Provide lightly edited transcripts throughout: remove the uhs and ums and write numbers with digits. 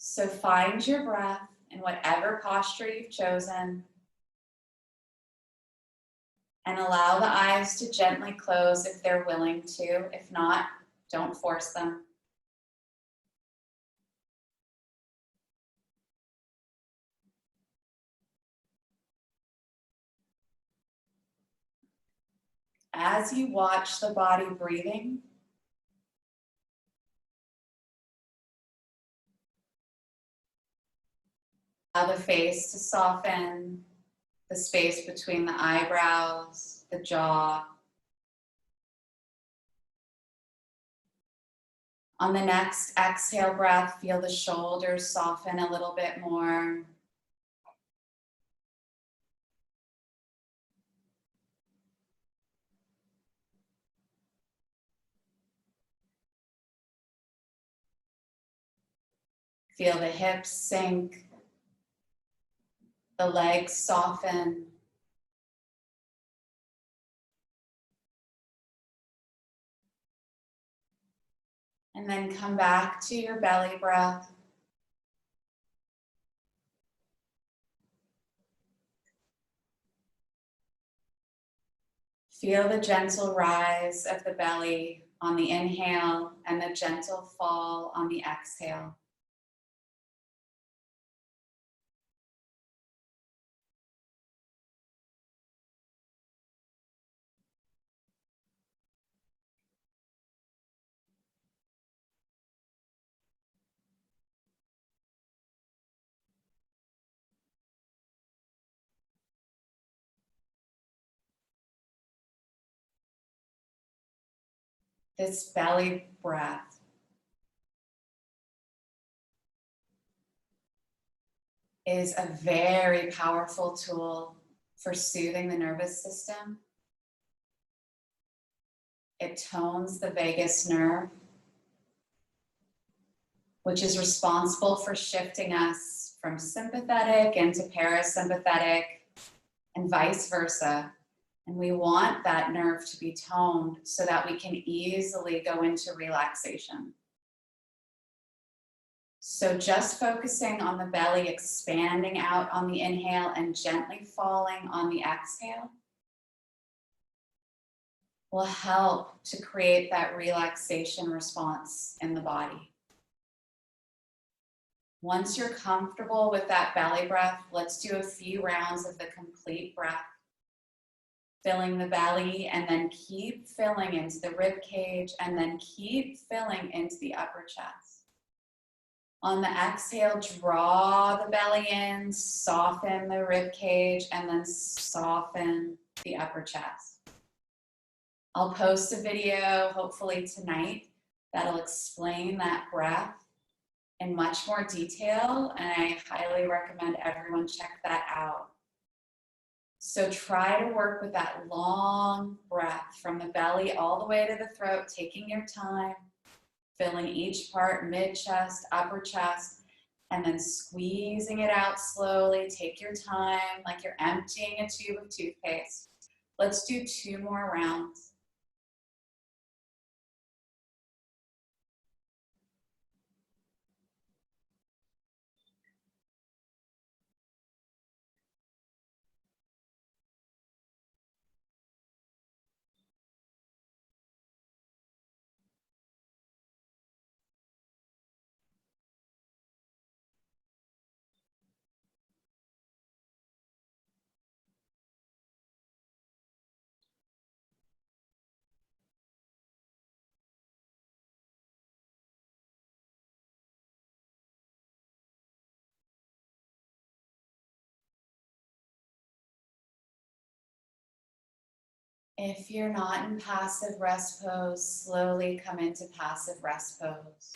So find your breath in whatever posture you've chosen and allow the eyes to gently close if they're willing to. If not, don't force them. As you watch the body breathing, allow the face to soften, the space between the eyebrows, the jaw. On the next exhale breath, feel the shoulders soften a little bit more. Feel the hips sink, the legs soften. And then come back to your belly breath. Feel the gentle rise of the belly on the inhale and the gentle fall on the exhale. This belly breath is a very powerful tool for soothing the nervous system. It tones the vagus nerve, which is responsible for shifting us from sympathetic into parasympathetic and vice versa. And we want that nerve to be toned so that we can easily go into relaxation. So just focusing on the belly expanding out on the inhale and gently falling on the exhale will help to create that relaxation response in the body. Once you're comfortable with that belly breath, let's do a few rounds of the complete breath. Filling the belly and then keep filling into the rib cage and then keep filling into the upper chest. On the exhale, draw the belly in, soften the rib cage, and then soften the upper chest. I'll post a video, hopefully tonight, that'll explain that breath in much more detail, and I highly recommend everyone check that out. So try to work with that long breath from the belly all the way to the throat, taking your time, filling each part, mid-chest, upper chest, and then squeezing it out slowly. Take your time, like you're emptying a tube of toothpaste. Let's do 2 more rounds. If you're not in passive rest pose, slowly come into passive rest pose.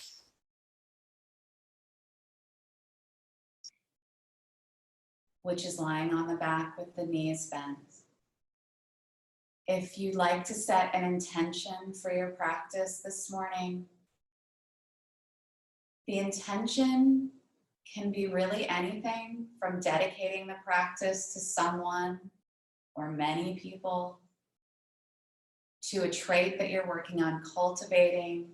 Which is lying on the back with the knees bent. If you'd like to set an intention for your practice this morning, the intention can be really anything from dedicating the practice to someone or many people, to a trait that you're working on cultivating,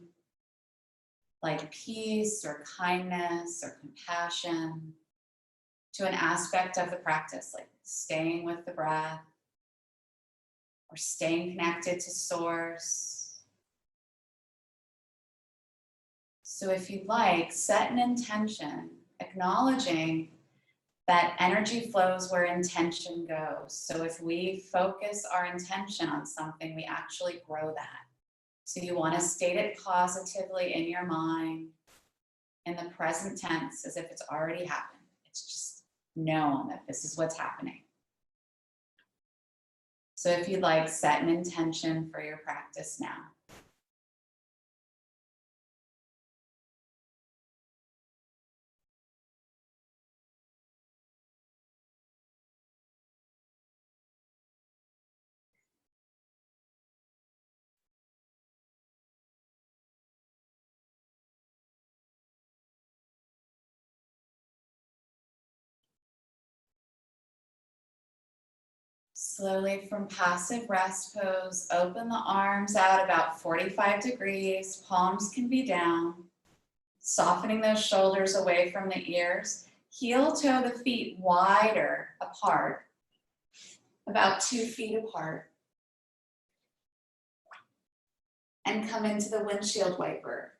like peace or kindness or compassion, to an aspect of the practice, like staying with the breath or staying connected to source. So if you'd like, set an intention, acknowledging that energy flows where intention goes. So if we focus our intention on something, we actually grow that. So you want to state it positively in your mind, in the present tense, as if it's already happened. It's just known that this is what's happening. So if you'd like, set an intention for your practice now. Slowly from passive rest pose, open the arms out about 45 degrees, palms can be down, softening those shoulders away from the ears. Heel toe the feet wider apart, about 2 feet apart. And come into the windshield wiper.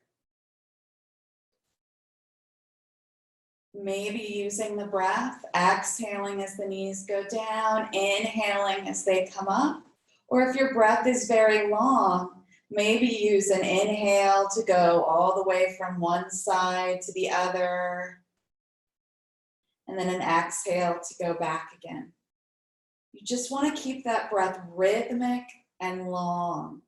Maybe using the breath, exhaling as the knees go down, inhaling as they come up. Or if your breath is very long, maybe use an inhale to go all the way from one side to the other. And then an exhale to go back again. You just want to keep that breath rhythmic and long.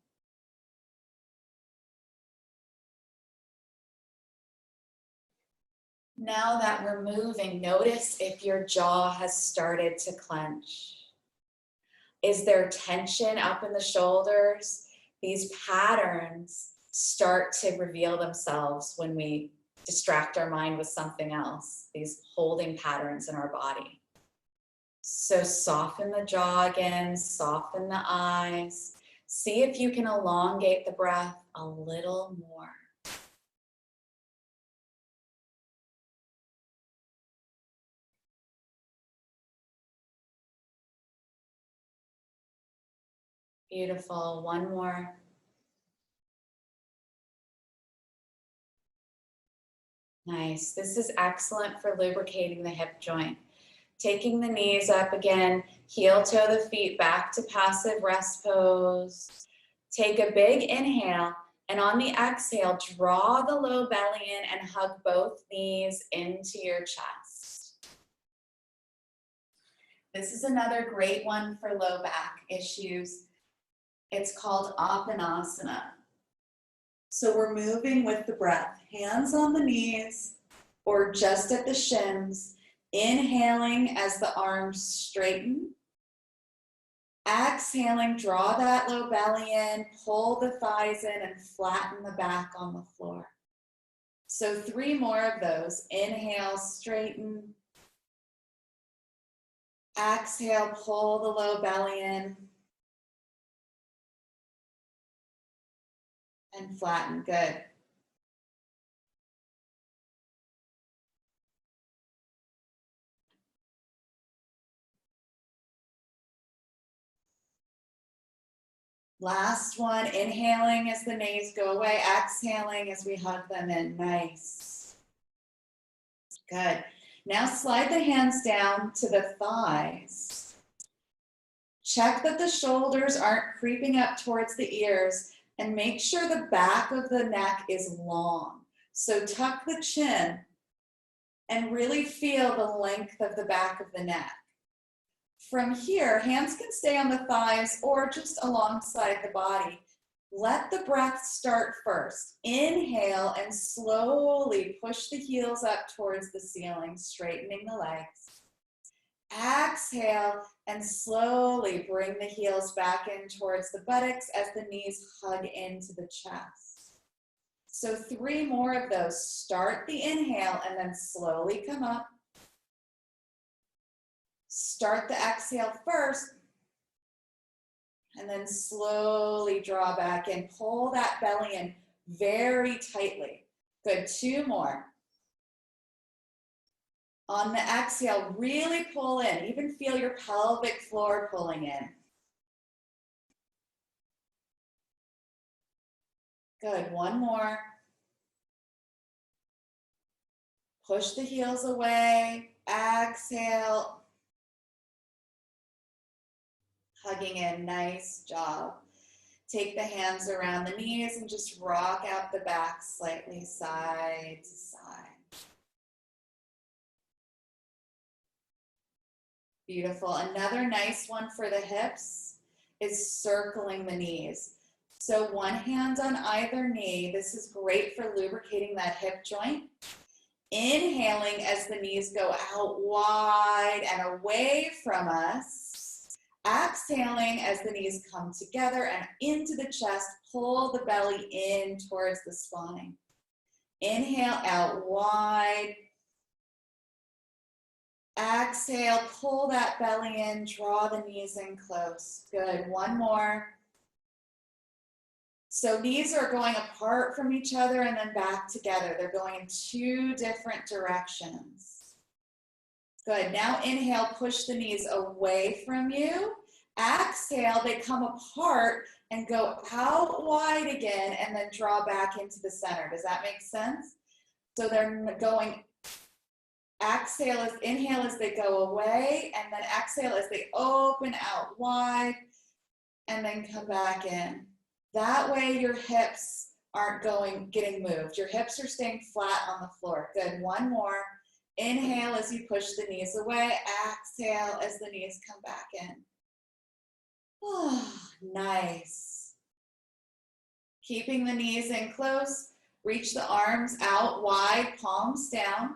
Now that we're moving, notice if your jaw has started to clench. Is there tension up in the shoulders? These patterns start to reveal themselves when we distract our mind with something else, these holding patterns in our body. So soften the jaw again, soften the eyes. See if you can elongate the breath a little more. Beautiful. One more. Nice. This is excellent for lubricating the hip joint. Taking the knees up again, heel toe the feet back to passive rest pose. Take a big inhale, and on the exhale, draw the low belly in and hug both knees into your chest. This is another great one for low back issues. It's called Apanasana. So we're moving with the breath, hands on the knees or just at the shins, inhaling as the arms straighten. Exhaling, draw that low belly in, pull the thighs in and flatten the back on the floor. So 3 more of those. Inhale, straighten. Exhale, pull the low belly in. And flatten, good. Last one, inhaling as the knees go away, exhaling as we hug them in, nice. Good. Now slide the hands down to the thighs. Check that the shoulders aren't creeping up towards the ears and make sure the back of the neck is long. So tuck the chin and really feel the length of the back of the neck. From here, hands can stay on the thighs or just alongside the body. Let the breath start first. Inhale and slowly push the heels up towards the ceiling, straightening the legs. Exhale and slowly bring the heels back in towards the buttocks as the knees hug into the chest. So 3 more of those. Start the inhale and then slowly come up. Start the exhale first, and then slowly draw back in. Pull that belly in very tightly. Good, 2 more. On the exhale, really pull in. Even feel your pelvic floor pulling in. Good, 1 more. Push the heels away. Exhale. Hugging in, nice job. Take the hands around the knees and just rock out the back slightly side to side. Beautiful. Another nice one for the hips is circling the knees. So 1 hand on either knee. This is great for lubricating that hip joint. Inhaling as the knees go out wide and away from us. Exhaling as the knees come together and into the chest. Pull the belly in towards the spine. Inhale out wide. Exhale, pull that belly in, draw the knees in close. Good, 1 more. So knees are going apart from each other and then back together. They're going in 2 different directions. Good, now inhale, push the knees away from you. Exhale, they come apart and go out wide again and then draw back into the center. Does that make sense? So they're going, inhale as they go away, and then exhale as they open out wide and then come back in. That way your hips aren't getting moved. Your hips are staying flat on the floor. Good, 1 more. Inhale as you push the knees away. Exhale as the knees come back in. Oh, nice. Keeping the knees in close. Reach the arms out wide, palms down.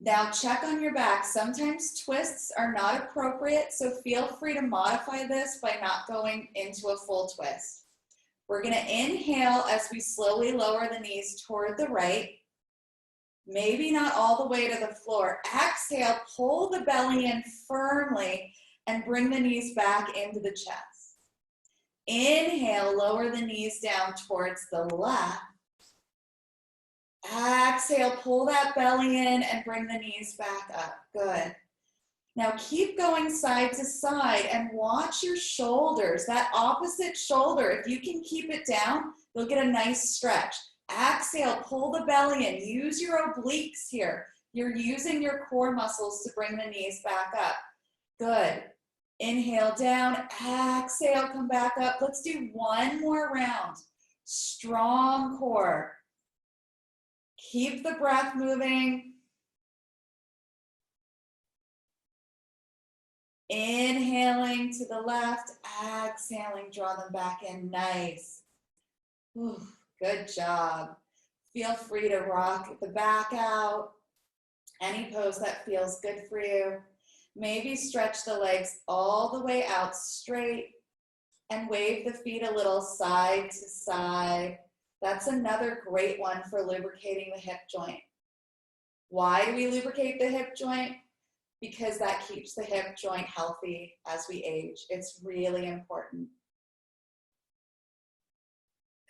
Now check on your back. Sometimes twists are not appropriate, so feel free to modify this by not going into a full twist. We're going to inhale as we slowly lower the knees toward the right. Maybe not all the way to the floor. Exhale, pull the belly in firmly and bring the knees back into the chest. Inhale, lower the knees down towards the left. Exhale, pull that belly in and bring the knees back up. Good. Now keep going side to side and watch your shoulders, that opposite shoulder. If you can keep it down, you'll get a nice stretch. Exhale, pull the belly in. Use your obliques here. You're using your core muscles to bring the knees back up. Good. Inhale down, exhale, come back up. Let's do 1 more round. Strong core. Keep the breath moving. Inhaling to the left, exhaling, draw them back in. Nice. Ooh, good job. Feel free to rock the back out. Any pose that feels good for you. Maybe stretch the legs all the way out straight and wave the feet a little side to side. That's another great one for lubricating the hip joint. Why do we lubricate the hip joint? Because that keeps the hip joint healthy as we age. It's really important.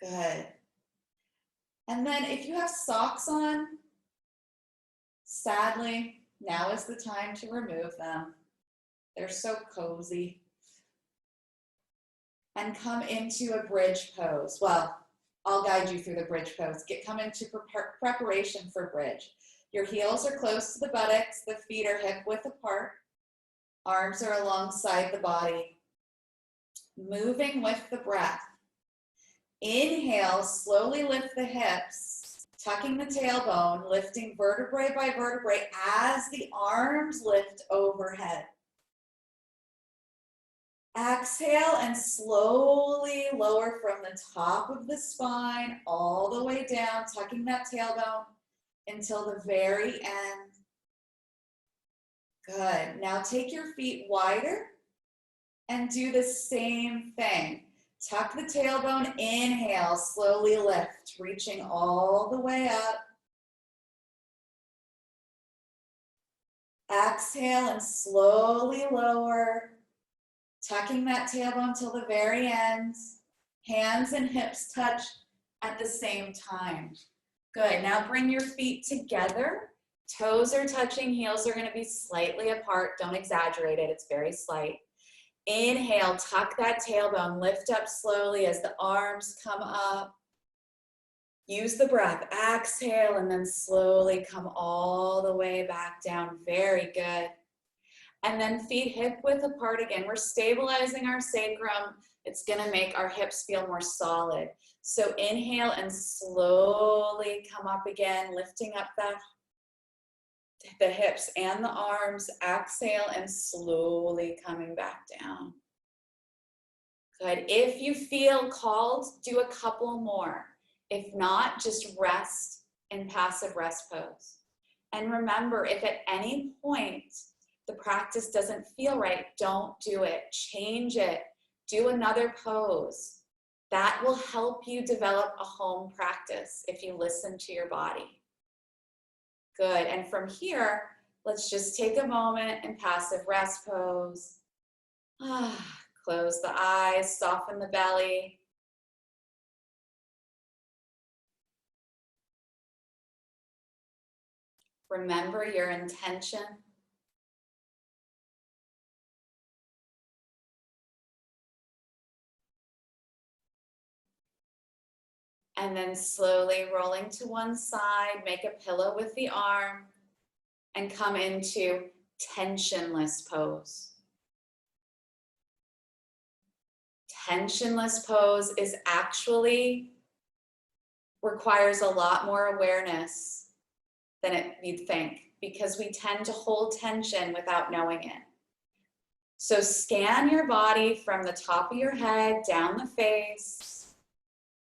Good. And then if you have socks on, sadly, now is the time to remove them. They're so cozy. And come into a bridge pose. Well, I'll guide you through the bridge pose. Come into preparation for bridge. Your heels are close to the buttocks. The feet are hip width apart. Arms are alongside the body. Moving with the breath. Inhale, slowly lift the hips, tucking the tailbone, lifting vertebrae by vertebrae as the arms lift overhead. Exhale and slowly lower from the top of the spine all the way down, tucking that tailbone until the very end. Good. Now take your feet wider and do the same thing. Tuck the tailbone, inhale, slowly lift, reaching all the way up. Exhale and slowly lower, tucking that tailbone till the very end. Hands and hips touch at the same time. Good, now bring your feet together. Toes are touching, heels are gonna be slightly apart. Don't exaggerate it, it's very slight. Inhale, tuck that tailbone, lift up slowly as the arms come up. Use the breath, exhale, and then slowly come all the way back down. Very good. And then feet hip width apart again. We're stabilizing our sacrum. It's gonna make our hips feel more solid. So inhale and slowly come up again, lifting up the hips and the arms. Exhale and slowly coming back down. Good. If you feel called, do a couple more. If not, just rest in passive rest pose. And remember, if at any point the practice doesn't feel right, don't do it. Change it. Do another pose. That will help you develop a home practice if you listen to your body. Good. And from here, let's just take a moment in passive rest pose. Close the eyes, soften the belly. Remember your intention. And then slowly rolling to one side, make a pillow with the arm and come into tensionless pose. Tensionless pose is actually requires a lot more awareness than you'd think, because we tend to hold tension without knowing it. So scan your body from the top of your head, down the face,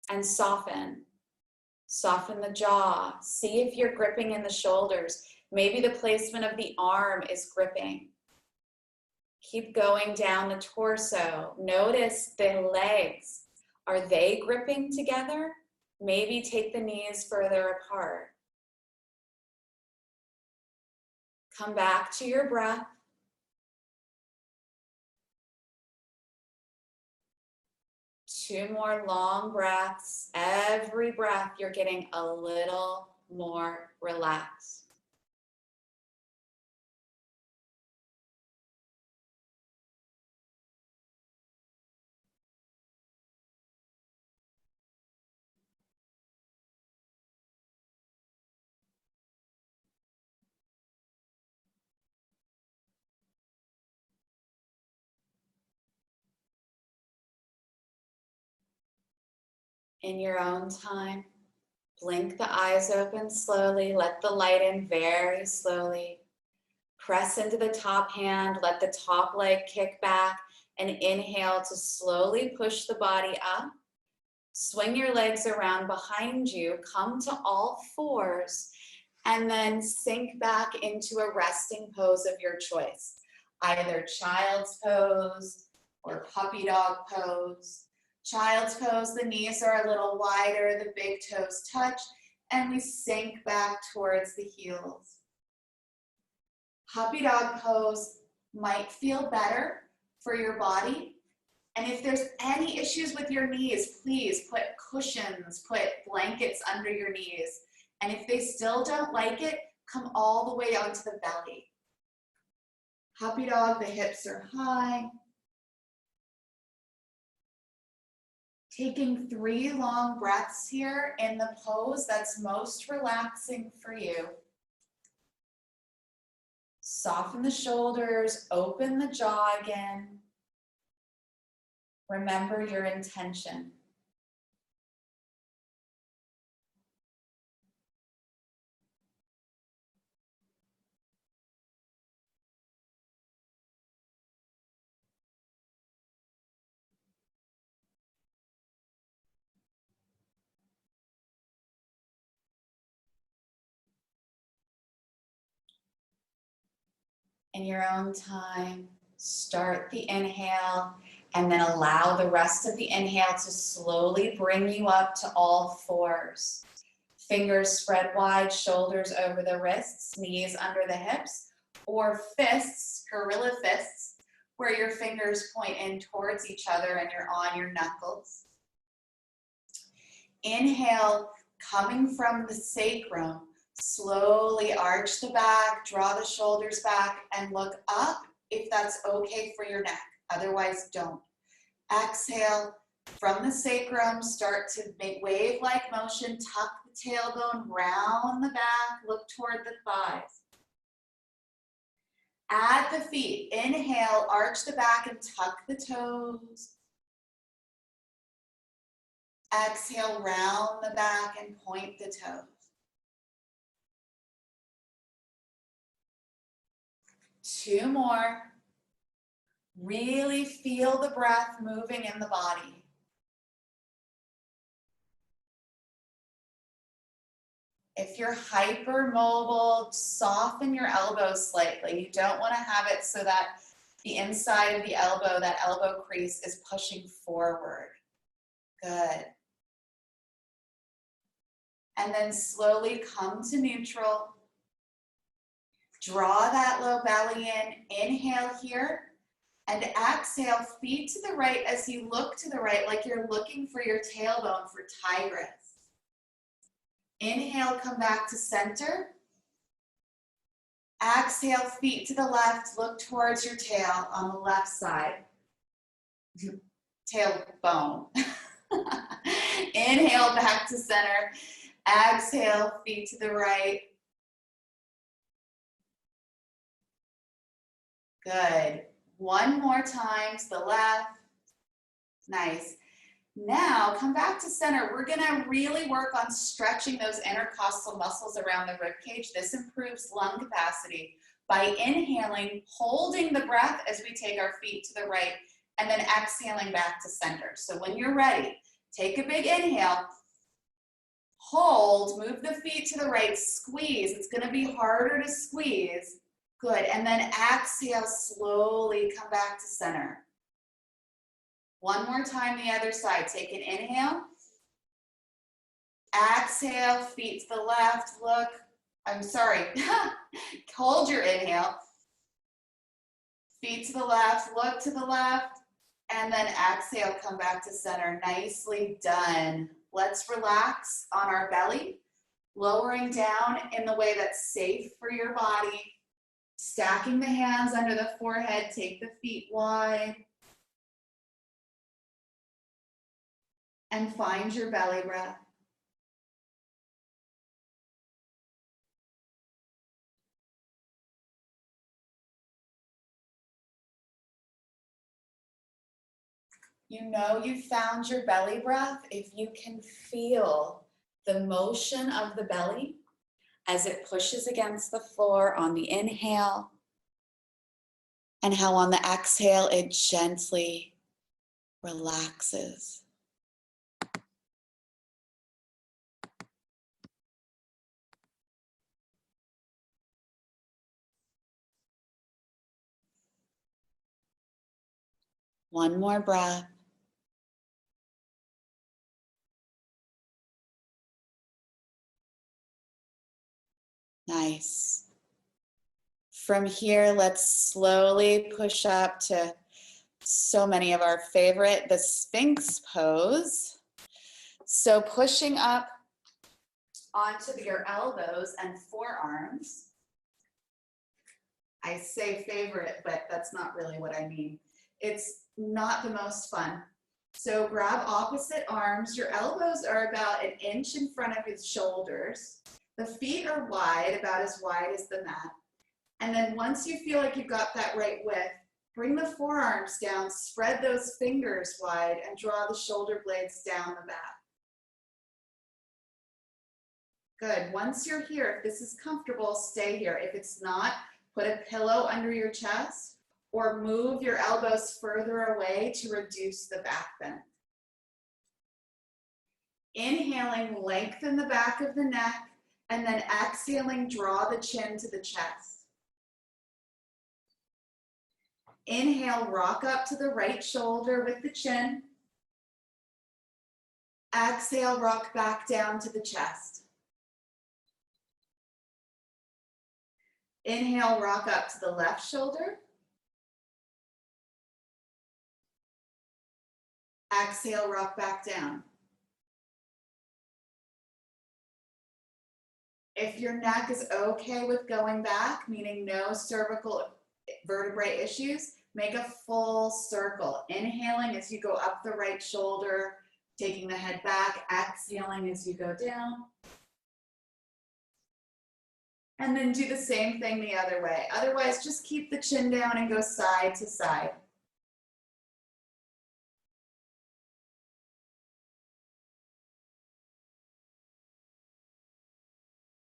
and soften. Soften the jaw. See if you're gripping in the shoulders. Maybe the placement of the arm is gripping. Keep going down the torso. Notice the legs. Are they gripping together? Maybe take the knees further apart. Come back to your breath. Two more long breaths. Every breath, you're getting a little more relaxed. In your own time, blink the eyes open slowly, let the light in very slowly. Press into the top hand, let the top leg kick back, and inhale to slowly push the body up. Swing your legs around behind you, come to all fours, and then sink back into a resting pose of your choice. Either child's pose or puppy dog pose. Child's pose, the knees are a little wider, the big toes touch, and we sink back towards the heels. Puppy dog pose might feel better for your body. And if there's any issues with your knees, please put cushions, put blankets under your knees. And if they still don't like it, come all the way onto the belly. Puppy dog, the hips are high. Taking 3 long breaths here in the pose that's most relaxing for you. Soften the shoulders, open the jaw again. Remember your intention. In your own time, start the inhale and then allow the rest of the inhale to slowly bring you up to all fours. Fingers spread wide, shoulders over the wrists, knees under the hips, or fists, gorilla fists, where your fingers point in towards each other and you're on your knuckles. Inhale, coming from the sacrum, slowly arch the back, draw the shoulders back, and look up if that's okay for your neck. Otherwise, don't. Exhale, from the sacrum, start to make wave-like motion, tuck the tailbone, round the back, look toward the thighs. Add the feet. Inhale, arch the back and tuck the toes. Exhale, round the back and point the toes. Two more. Really feel the breath moving in the body. If you're hypermobile, soften your elbows slightly. You don't want to have it so that the inside of the elbow, that elbow crease, is pushing forward. Good. And then slowly come to neutral. Draw that low belly in. Inhale here. And exhale, feet to the right as you look to the right, like you're looking for your tailbone for tigress. Inhale, come back to center. Exhale, feet to the left, look towards your tail on the left side. Tailbone. Inhale, back to center. Exhale, feet to the right. Good. One more time to the left. Nice. Now come back to center. We're gonna really work on stretching those intercostal muscles around the rib cage. This improves lung capacity by inhaling, holding the breath as we take our feet to the right, and then exhaling back to center. So when you're ready, take a big inhale, hold, move the feet to the right, squeeze. It's gonna be harder to squeeze. Good, and then exhale, slowly come back to center. One more time, the other side. Take an inhale. Exhale, feet to the left, look. I'm sorry, hold your inhale. Feet to the left, look to the left, and then exhale, come back to center. Nicely done. Let's relax on our belly, lowering down in the way that's safe for your body. Stacking the hands under the forehead, take the feet wide. And find your belly breath. You know you found your belly breath if you can feel the motion of the belly as it pushes against the floor on the inhale, and how on the exhale it gently relaxes. One more breath. Nice. From here, let's slowly push up to so many of our favorite, the Sphinx pose. So pushing up onto your elbows and forearms. I say favorite, but that's not really what I mean. It's not the most fun. So grab opposite arms. Your elbows are about an inch in front of your shoulders. The feet are wide, about as wide as the mat. And then once you feel like you've got that right width, bring the forearms down, spread those fingers wide, and draw the shoulder blades down the back. Good. Once you're here, if this is comfortable, stay here. If it's not, put a pillow under your chest or move your elbows further away to reduce the back bend. Inhaling, lengthen the back of the neck, and then exhaling, draw the chin to the chest. Inhale, rock up to the right shoulder with the chin. Exhale, rock back down to the chest. Inhale, rock up to the left shoulder. Exhale, rock back down. If your neck is okay with going back, meaning no cervical vertebrae issues, make a full circle. Inhaling as you go up the right shoulder, taking the head back, exhaling as you go down. And then do the same thing the other way. Otherwise, just keep the chin down and go side to side.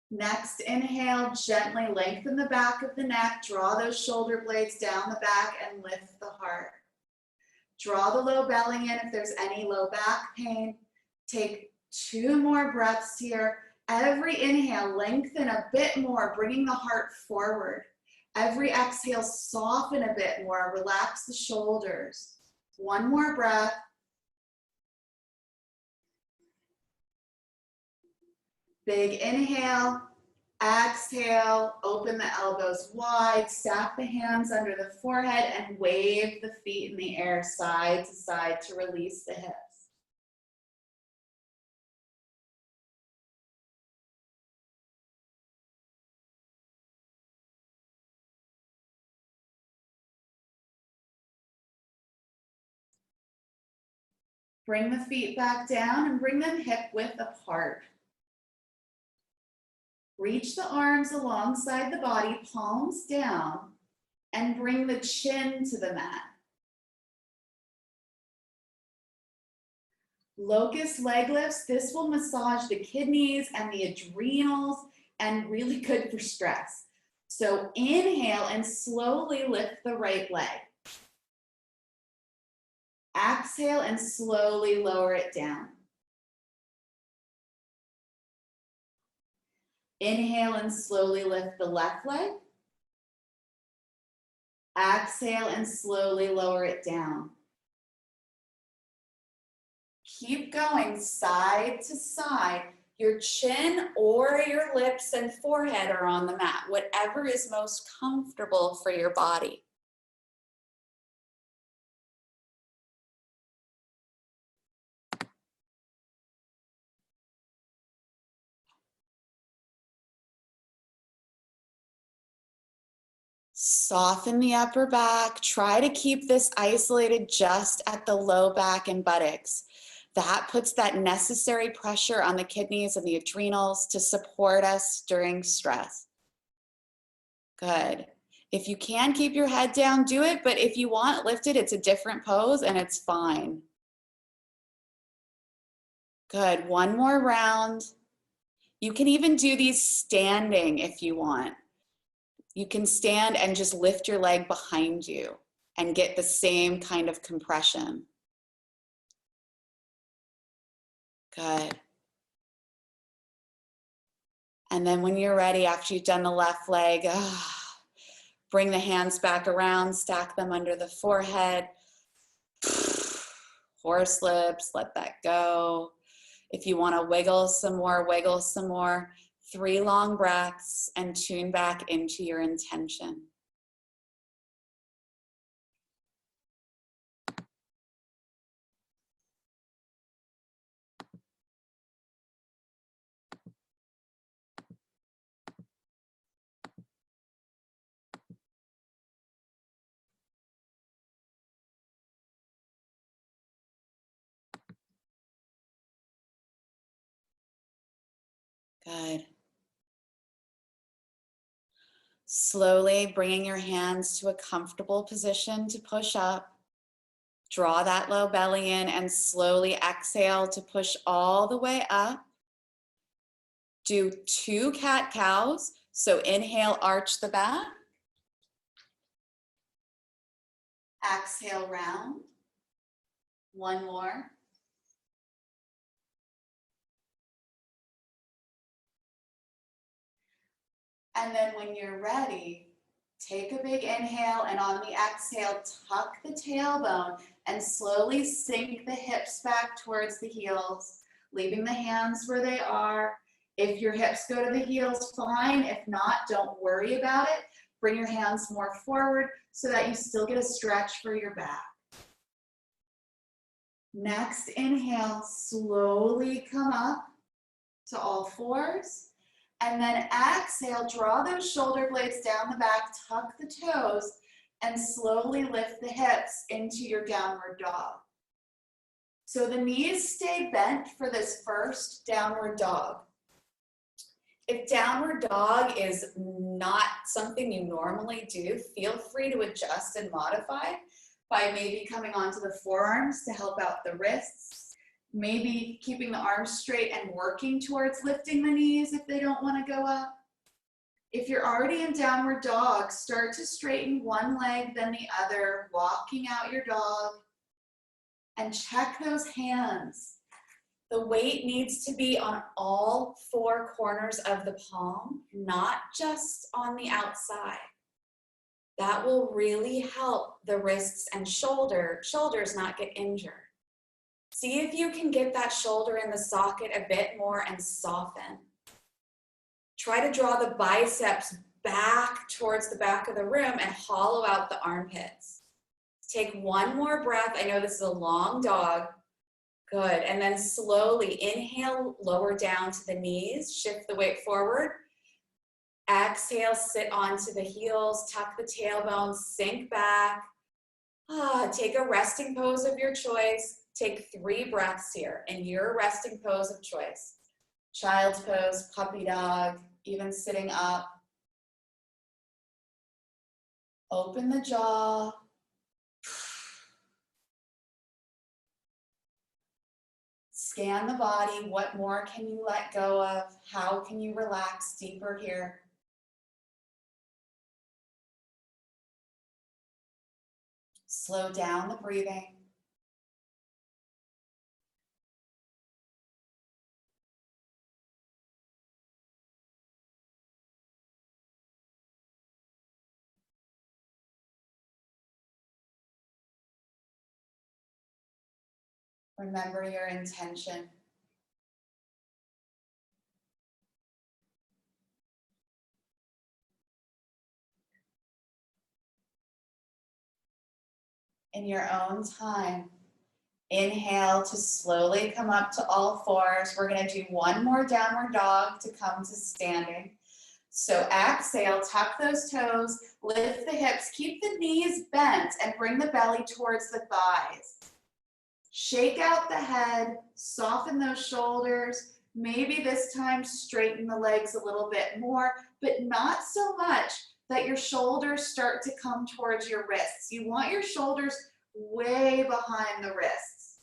Next, inhale, gently lengthen the back of the neck, draw those shoulder blades down the back and lift the heart. Draw the low belly in if there's any low back pain. Take 2 more breaths here. Every inhale, lengthen a bit more, bringing the heart forward. Every exhale, soften a bit more, relax the shoulders. 1 more breath. Big inhale, exhale, open the elbows wide, stack the hands under the forehead and wave the feet in the air side to side to release the hips. Bring the feet back down and bring them hip width apart. Reach the arms alongside the body, palms down, and bring the chin to the mat. Locust leg lifts, this will massage the kidneys and the adrenals and really good for stress. So inhale and slowly lift the right leg. Exhale and slowly lower it down. Inhale and slowly lift the left leg. Exhale and slowly lower it down. Keep going side to side. Your chin or your lips and forehead are on the mat, whatever is most comfortable for your body. Soften the upper back. Try to keep this isolated just at the low back and buttocks. That puts that necessary pressure on the kidneys and the adrenals to support us during stress. Good. If you can keep your head down, do it. But if you want lifted, it's a different pose and it's fine. Good. 1 more round. You can even do these standing if you want. You can stand and just lift your leg behind you and get the same kind of compression. Good. And then when you're ready, after you've done the left leg, bring the hands back around, stack them under the forehead. Horse lips, let that go. If you want to wiggle some more, wiggle some more. 3 long breaths and tune back into your intention. Good. Slowly bringing your hands to a comfortable position to push up. Draw that low belly in and slowly exhale to push all the way up. Do 2 cat-cows. So inhale, arch the back. Exhale, round. 1 more. And then when you're ready, take a big inhale and on the exhale, tuck the tailbone and slowly sink the hips back towards the heels, leaving the hands where they are. If your hips go to the heels, fine. If not, don't worry about it. Bring your hands more forward so that you still get a stretch for your back. Next, inhale, slowly come up to all fours. And then exhale, draw those shoulder blades down the back, tuck the toes, and slowly lift the hips into your downward dog. So the knees stay bent for this first downward dog. If downward dog is not something you normally do, feel free to adjust and modify by maybe coming onto the forearms to help out the wrists. Maybe keeping the arms straight and working towards lifting the knees if they don't want to go up. If you're already in downward dog, start to straighten one leg, then the other, walking out your dog. And check those hands. The weight needs to be on all four corners of the palm, not just on the outside. That will really help the wrists and shoulders not get injured. See if you can get that shoulder in the socket a bit more and soften. Try to draw the biceps back towards the back of the room and hollow out the armpits. Take one more breath. I know this is a long dog. Good. And then slowly inhale, lower down to the knees, shift the weight forward. Exhale, sit onto the heels, tuck the tailbone, sink back. Take a resting pose of your choice. Take 3 breaths here in your resting pose of choice. Child's pose, puppy dog, even sitting up. Open the jaw. Scan the body. What more can you let go of? How can you relax deeper here? Slow down the breathing. Remember your intention. In your own time, inhale to slowly come up to all fours. We're going to do one more downward dog to come to standing. So exhale, tuck those toes, lift the hips, keep the knees bent and bring the belly towards the thighs. Shake out the head, soften those shoulders. Maybe this time straighten the legs a little bit more, but not so much that your shoulders start to come towards your wrists. You want your shoulders way behind the wrists.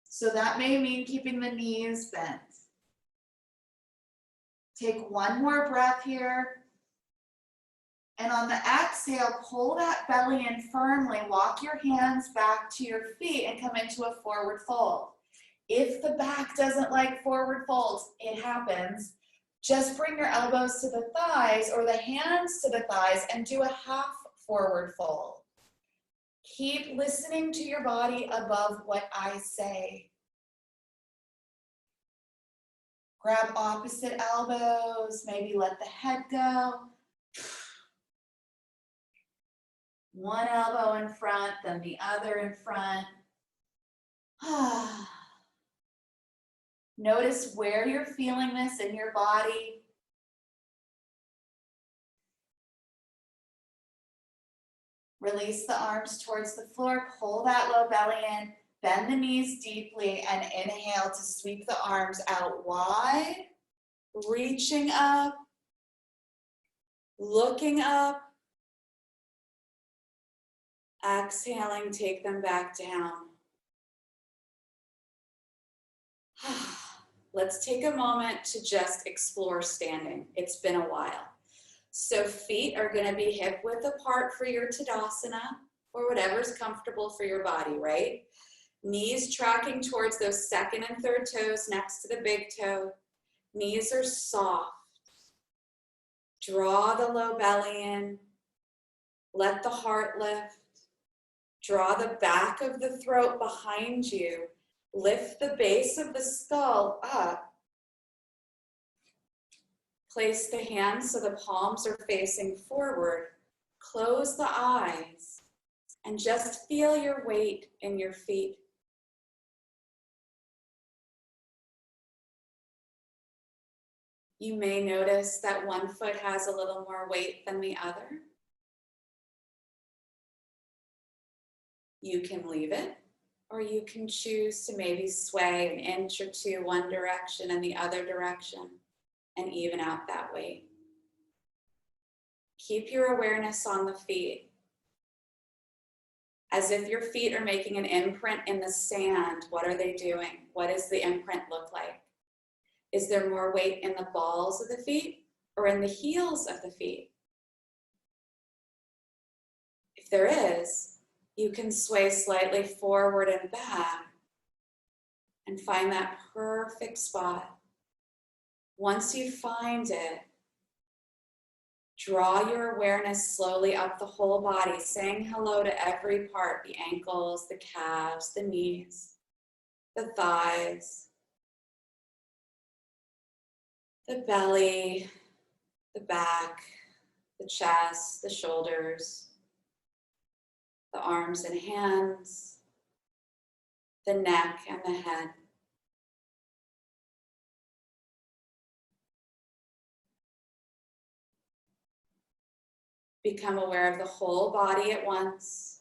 So that may mean keeping the knees bent. Take one more breath here. And on the exhale, pull that belly in firmly. Walk your hands back to your feet and come into a forward fold. If the back doesn't like forward folds, it happens. Just bring your elbows to the thighs or the hands to the thighs and do a half forward fold. Keep listening to your body above what I say. Grab opposite elbows, maybe let the head go. One elbow in front, then the other in front. Notice where you're feeling this in your body. Release the arms towards the floor, pull that low belly in, bend the knees deeply, and inhale to sweep the arms out wide, reaching up, looking up. Exhaling, take them back down. Let's take a moment to just explore standing. It's been a while. So feet are going to be hip width apart for your Tadasana, or whatever's comfortable for your body, right? Knees tracking towards those second and third toes next to the big toe. Knees are soft. Draw the low belly in. Let the heart lift. Draw the back of the throat behind you. Lift the base of the skull up. Place the hands so the palms are facing forward. Close the eyes and just feel your weight in your feet. You may notice that one foot has a little more weight than the other. You can leave it, or you can choose to maybe sway an inch or two one direction and the other direction and even out that weight. Keep your awareness on the feet, as if your feet are making an imprint in the sand. What are they doing? What does the imprint look like? Is there more weight in the balls of the feet or in the heels of the feet? If there is, you can sway slightly forward and back and find that perfect spot. Once you find it, draw your awareness slowly up the whole body, saying hello to every part, the ankles, the calves, the knees, the thighs, the belly, the back, the chest, the shoulders, the arms and hands, the neck and the head. Become aware of the whole body at once.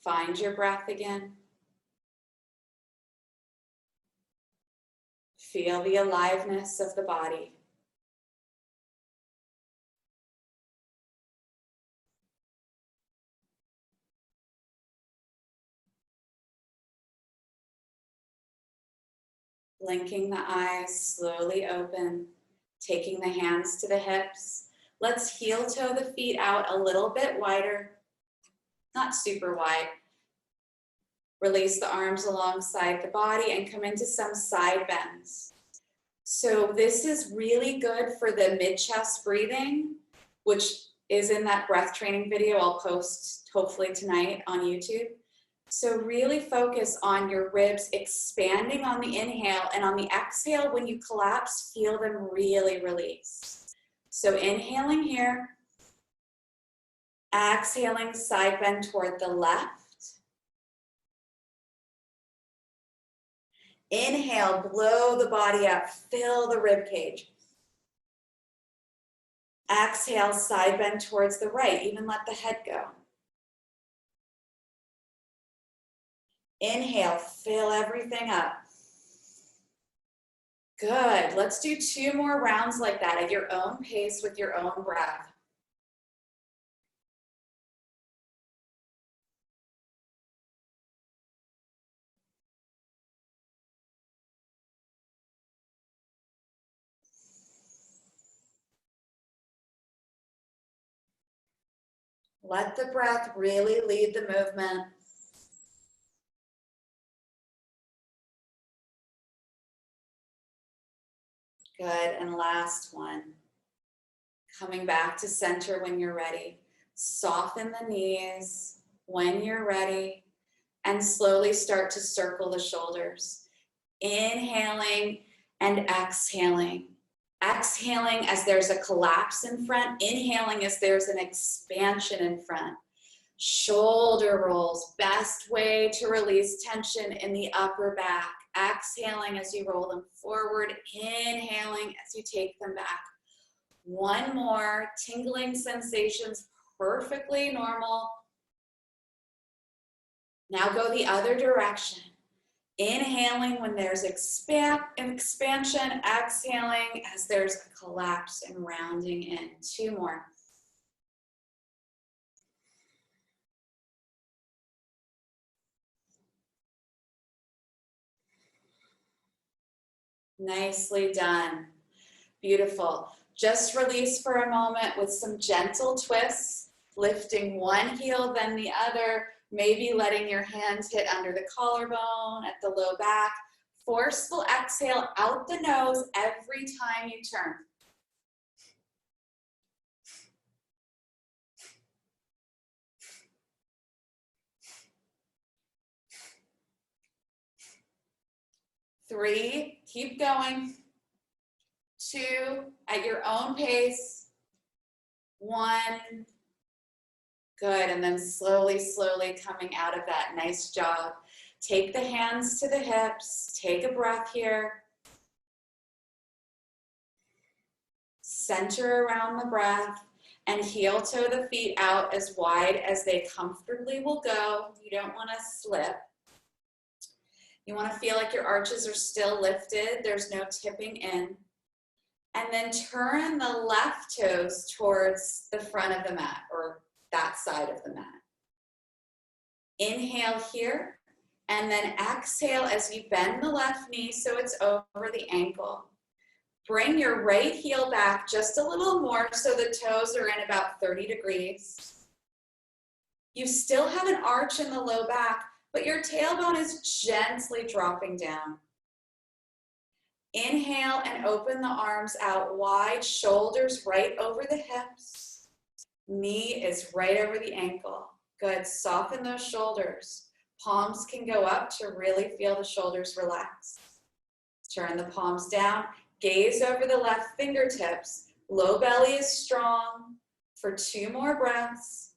Find your breath again. Feel the aliveness of the body. Blinking the eyes, slowly open, taking the hands to the hips. Let's heel toe the feet out a little bit wider, not super wide. Release the arms alongside the body and come into some side bends. So this is really good for the mid-chest breathing, which is in that breath training video I'll post hopefully tonight on YouTube. So really focus on your ribs expanding on the inhale, and on the exhale, when you collapse, feel them really release. So inhaling here, exhaling, side bend toward the left. Inhale, blow the body up, fill the rib cage. Exhale, side bend towards the right, even let the head go. Inhale, fill everything up. Good. Let's do 2 more rounds like that at your own pace with your own breath. Let the breath really lead the movement. Good, and last one. Coming back to center when you're ready. Soften the knees when you're ready, and slowly start to circle the shoulders. Inhaling and exhaling. Exhaling as there's a collapse in front. Inhaling as there's an expansion in front. Shoulder rolls, best way to release tension in the upper back. Exhaling as you roll them forward, inhaling as you take them back. One more, tingling sensations, perfectly normal. Now go the other direction. Inhaling when there's expansion, exhaling as there's a collapse and rounding in. 2 more. Nicely done. Beautiful. Just release for a moment with some gentle twists, lifting one heel, then the other, maybe letting your hands hit under the collarbone, at the low back. Forceful exhale out the nose every time you turn. Three, keep going. 2, at your own pace. 1, good, and then slowly, slowly coming out of that. Nice job. Take the hands to the hips. Take a breath here. Center around the breath and heel toe the feet out as wide as they comfortably will go. You don't want to slip. You want to feel like your arches are still lifted. There's no tipping in. And then turn the left toes towards the front of the mat or that side of the mat. Inhale here and then exhale as you bend the left knee so it's over the ankle. Bring your right heel back just a little more so the toes are in about 30 degrees. You still have an arch in the low back, but your tailbone is gently dropping down. Inhale and open the arms out wide, shoulders right over the hips. Knee is right over the ankle. Good, soften those shoulders. Palms can go up to really feel the shoulders relax. Turn the palms down, gaze over the left fingertips. Low belly is strong for 2 more breaths.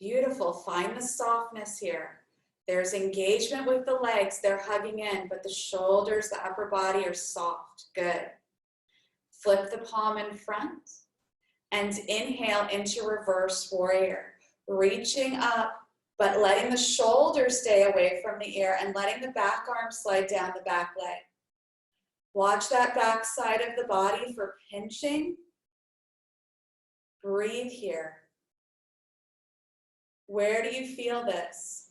Beautiful, find the softness here. There's engagement with the legs, they're hugging in, but the shoulders, the upper body are soft. Good. Flip the palm in front and inhale into reverse warrior. Reaching up, but letting the shoulders stay away from the ear and letting the back arm slide down the back leg. Watch that back side of the body for pinching. Breathe here. Where do you feel this?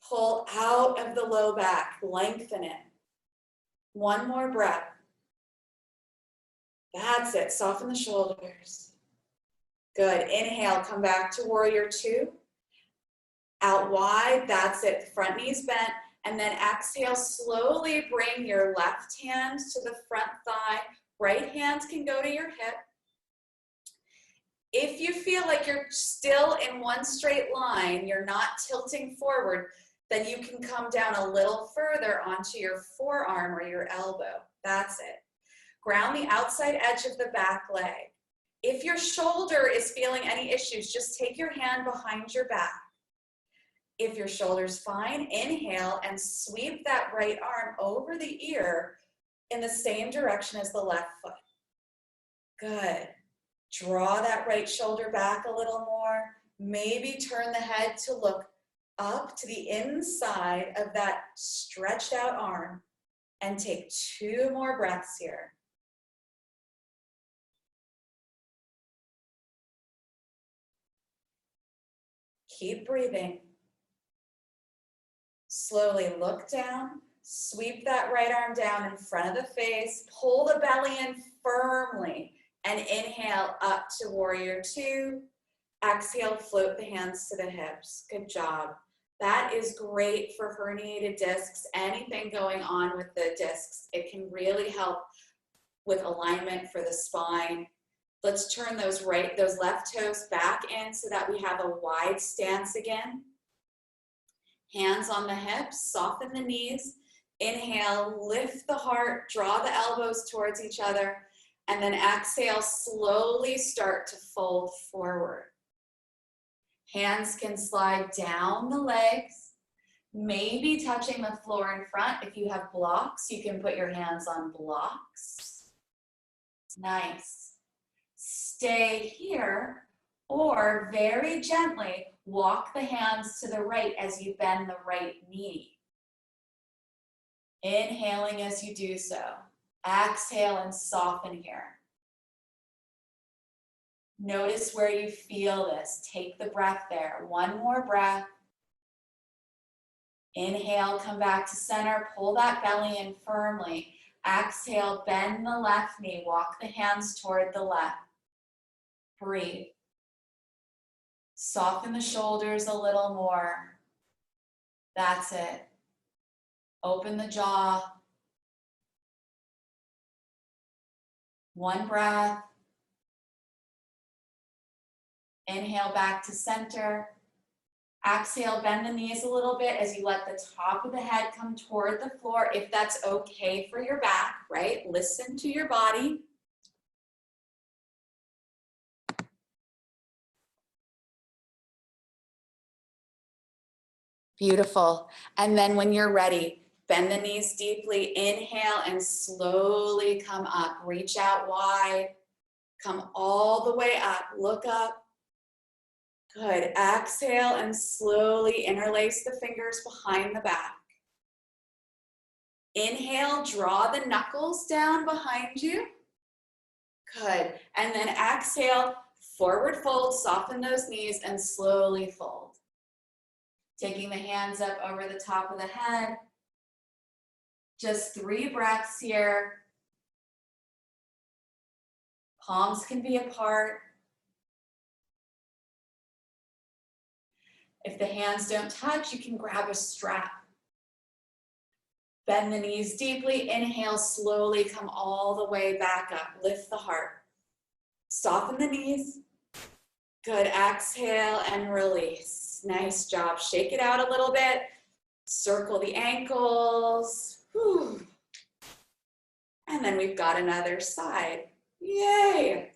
Pull out of the low back, lengthen it. 1 more breath. That's it, soften the shoulders. Good, inhale, come back to warrior 2. Out wide, that's it, front knees bent. And then exhale, slowly bring your left hand to the front thigh. Right hand can go to your hip. If you feel like you're still in one straight line, you're not tilting forward, then you can come down a little further onto your forearm or your elbow. That's it. Ground the outside edge of the back leg. If your shoulder is feeling any issues, just take your hand behind your back. If your shoulder's fine, inhale and sweep that right arm over the ear in the same direction as the left foot. Good. Draw that right shoulder back a little more. Maybe turn the head to look up to the inside of that stretched out arm and take 2 more breaths here. Keep breathing. Slowly look down, sweep that right arm down in front of the face, pull the belly in firmly, and inhale up to warrior 2. Exhale, float the hands to the hips. Good job. That is great for herniated discs, anything going on with the discs. It can really help with alignment for the spine. Let's turn those left toes back in so that we have a wide stance again. Hands on the hips, soften the knees. Inhale, lift the heart, draw the elbows towards each other, and then exhale, slowly start to fold forward. Hands can slide down the legs, maybe touching the floor in front. If you have blocks, you can put your hands on blocks. Nice. Stay here, or very gently walk the hands to the right as you bend the right knee. Inhaling as you do so. Exhale and soften here. Notice where you feel this. Take the breath there. 1 more breath. Inhale, come back to center. Pull that belly in firmly. Exhale, bend the left knee. Walk the hands toward the left. Breathe. Soften the shoulders a little more. That's it. Open the jaw. 1 breath. Inhale back to center. Exhale, bend the knees a little bit as you let the top of the head come toward the floor, if that's okay for your back, right? Listen to your body. Beautiful. And then when you're ready, bend the knees deeply, inhale and slowly come up. Reach out wide, come all the way up, look up. Good, exhale and slowly interlace the fingers behind the back. Inhale, draw the knuckles down behind you. Good, and then exhale, forward fold, soften those knees and slowly fold. Taking the hands up over the top of the head. Just 3 breaths here. Palms can be apart. If the hands don't touch, you can grab a strap. Bend the knees deeply, inhale, slowly come all the way back up. Lift the heart. Soften the knees. Good, exhale and release. Nice job. Shake it out a little bit. Circle the ankles. Whew. And then we've got another side. Yay!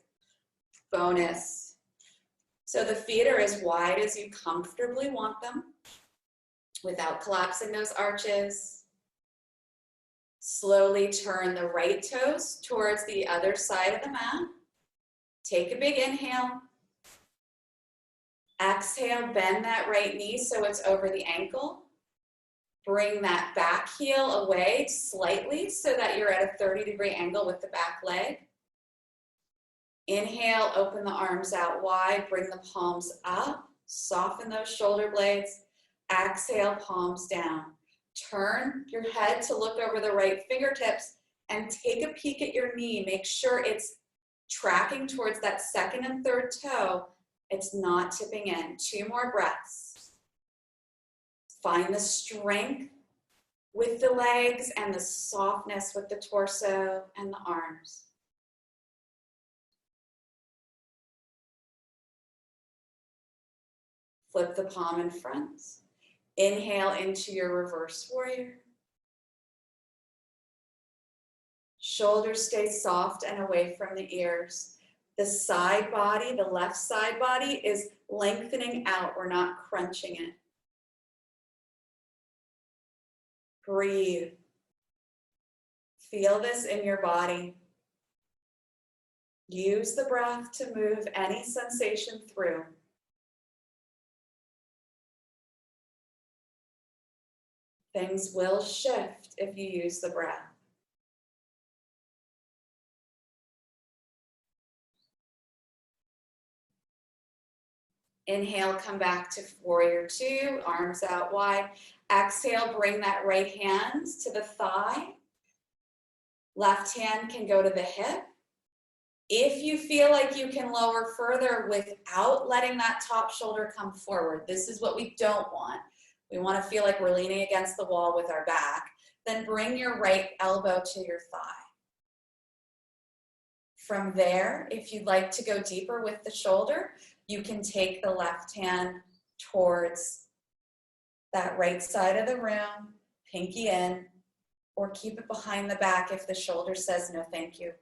Bonus. So the feet are as wide as you comfortably want them without collapsing those arches. Slowly turn the right toes towards the other side of the mat. Take a big inhale. Exhale, bend that right knee so it's over the ankle. Bring that back heel away slightly so that you're at a 30-degree angle with the back leg. Inhale, open the arms out wide, bring the palms up, soften those shoulder blades. Exhale, palms down. Turn your head to look over the right fingertips and take a peek at your knee. Make sure it's tracking towards that second and third toe. It's not tipping in. 2 more breaths. Find the strength with the legs and the softness with the torso and the arms. Flip the palm in front. Inhale into your reverse warrior. Shoulders stay soft and away from the ears. The side body, the left side body is lengthening out. We're not crunching it. Breathe. Feel this in your body. Use the breath to move any sensation through. Things will shift if you use the breath. Inhale, come back to warrior 2, arms out wide. Exhale, bring that right hand to the thigh. Left hand can go to the hip. If you feel like you can lower further without letting that top shoulder come forward, this is what we don't want. We want to feel like we're leaning against the wall with our back. Then bring your right elbow to your thigh. From there, if you'd like to go deeper with the shoulder, you can take the left hand towards that right side of the room, pinky in, or keep it behind the back if the shoulder says no thank you.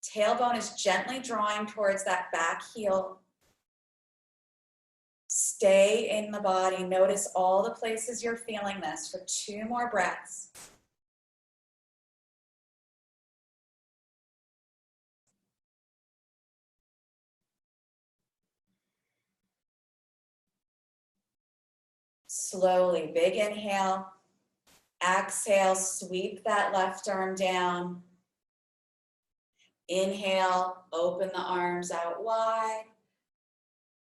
Tailbone is gently drawing towards that back heel. Stay in the body. Notice all the places you're feeling this for 2 more breaths. Slowly, big inhale. Exhale, sweep that left arm down. Inhale, open the arms out wide.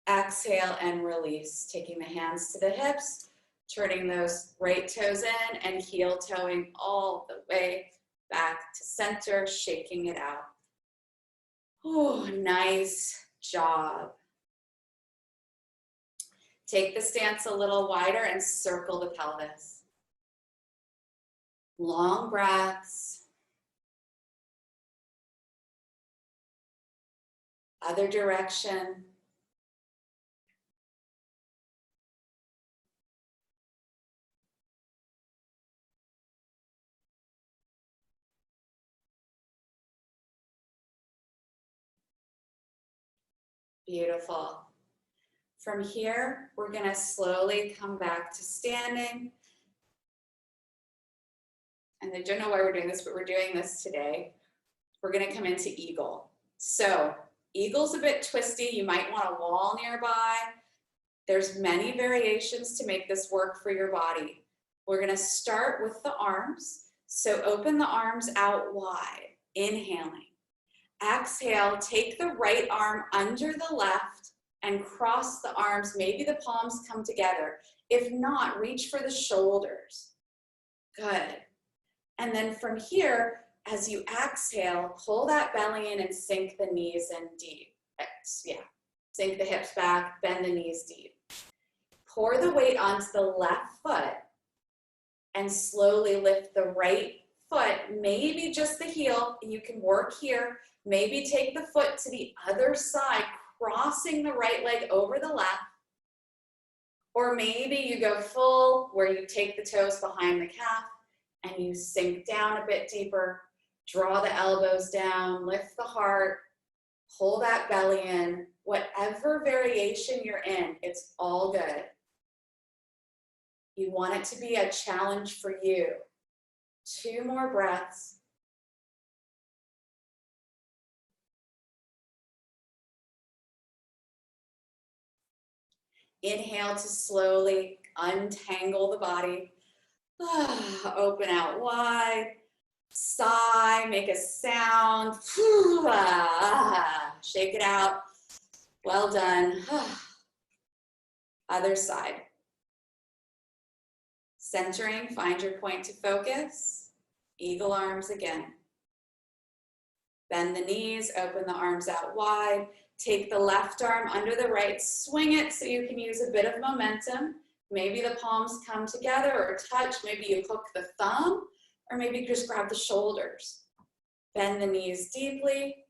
Exhale and release, taking the hands to the hips, turning those right toes in and heel toeing all the way back to center, shaking it out. Oh, nice job. Take the stance a little wider and circle the pelvis. Long breaths. Other direction. Beautiful. From here, we're gonna slowly come back to standing. And I don't know why we're doing this, but we're doing this today. We're gonna come into eagle. So eagle's a bit twisty. You might want a wall nearby. There's many variations to make this work for your body. We're gonna start with the arms. So open the arms out wide, inhaling. Exhale, take the right arm under the left and cross the arms. Maybe the palms come together. If not, reach for the shoulders. Good. And then from here, as you exhale, pull that belly in and sink the knees in deep. Yeah, sink the hips back, bend the knees deep. Pour the weight onto the left foot and slowly lift the right foot, maybe just the heel. You can work here. Maybe take the foot to the other side, crossing the right leg over the left. Or maybe you go full where you take the toes behind the calf and you sink down a bit deeper, draw the elbows down, lift the heart, pull that belly in. Whatever variation you're in, it's all good. You want it to be a challenge for you. 2 more breaths. Inhale to slowly untangle the body. Open out wide. Sigh, make a sound. Shake it out. Well done. Other side. Centering, find your point to focus. Eagle arms again. Bend the knees, open the arms out wide. Take the left arm under the right, swing it so you can use a bit of momentum. Maybe the palms come together or touch. Maybe you hook the thumb, or maybe just grab the shoulders. Bend the knees deeply.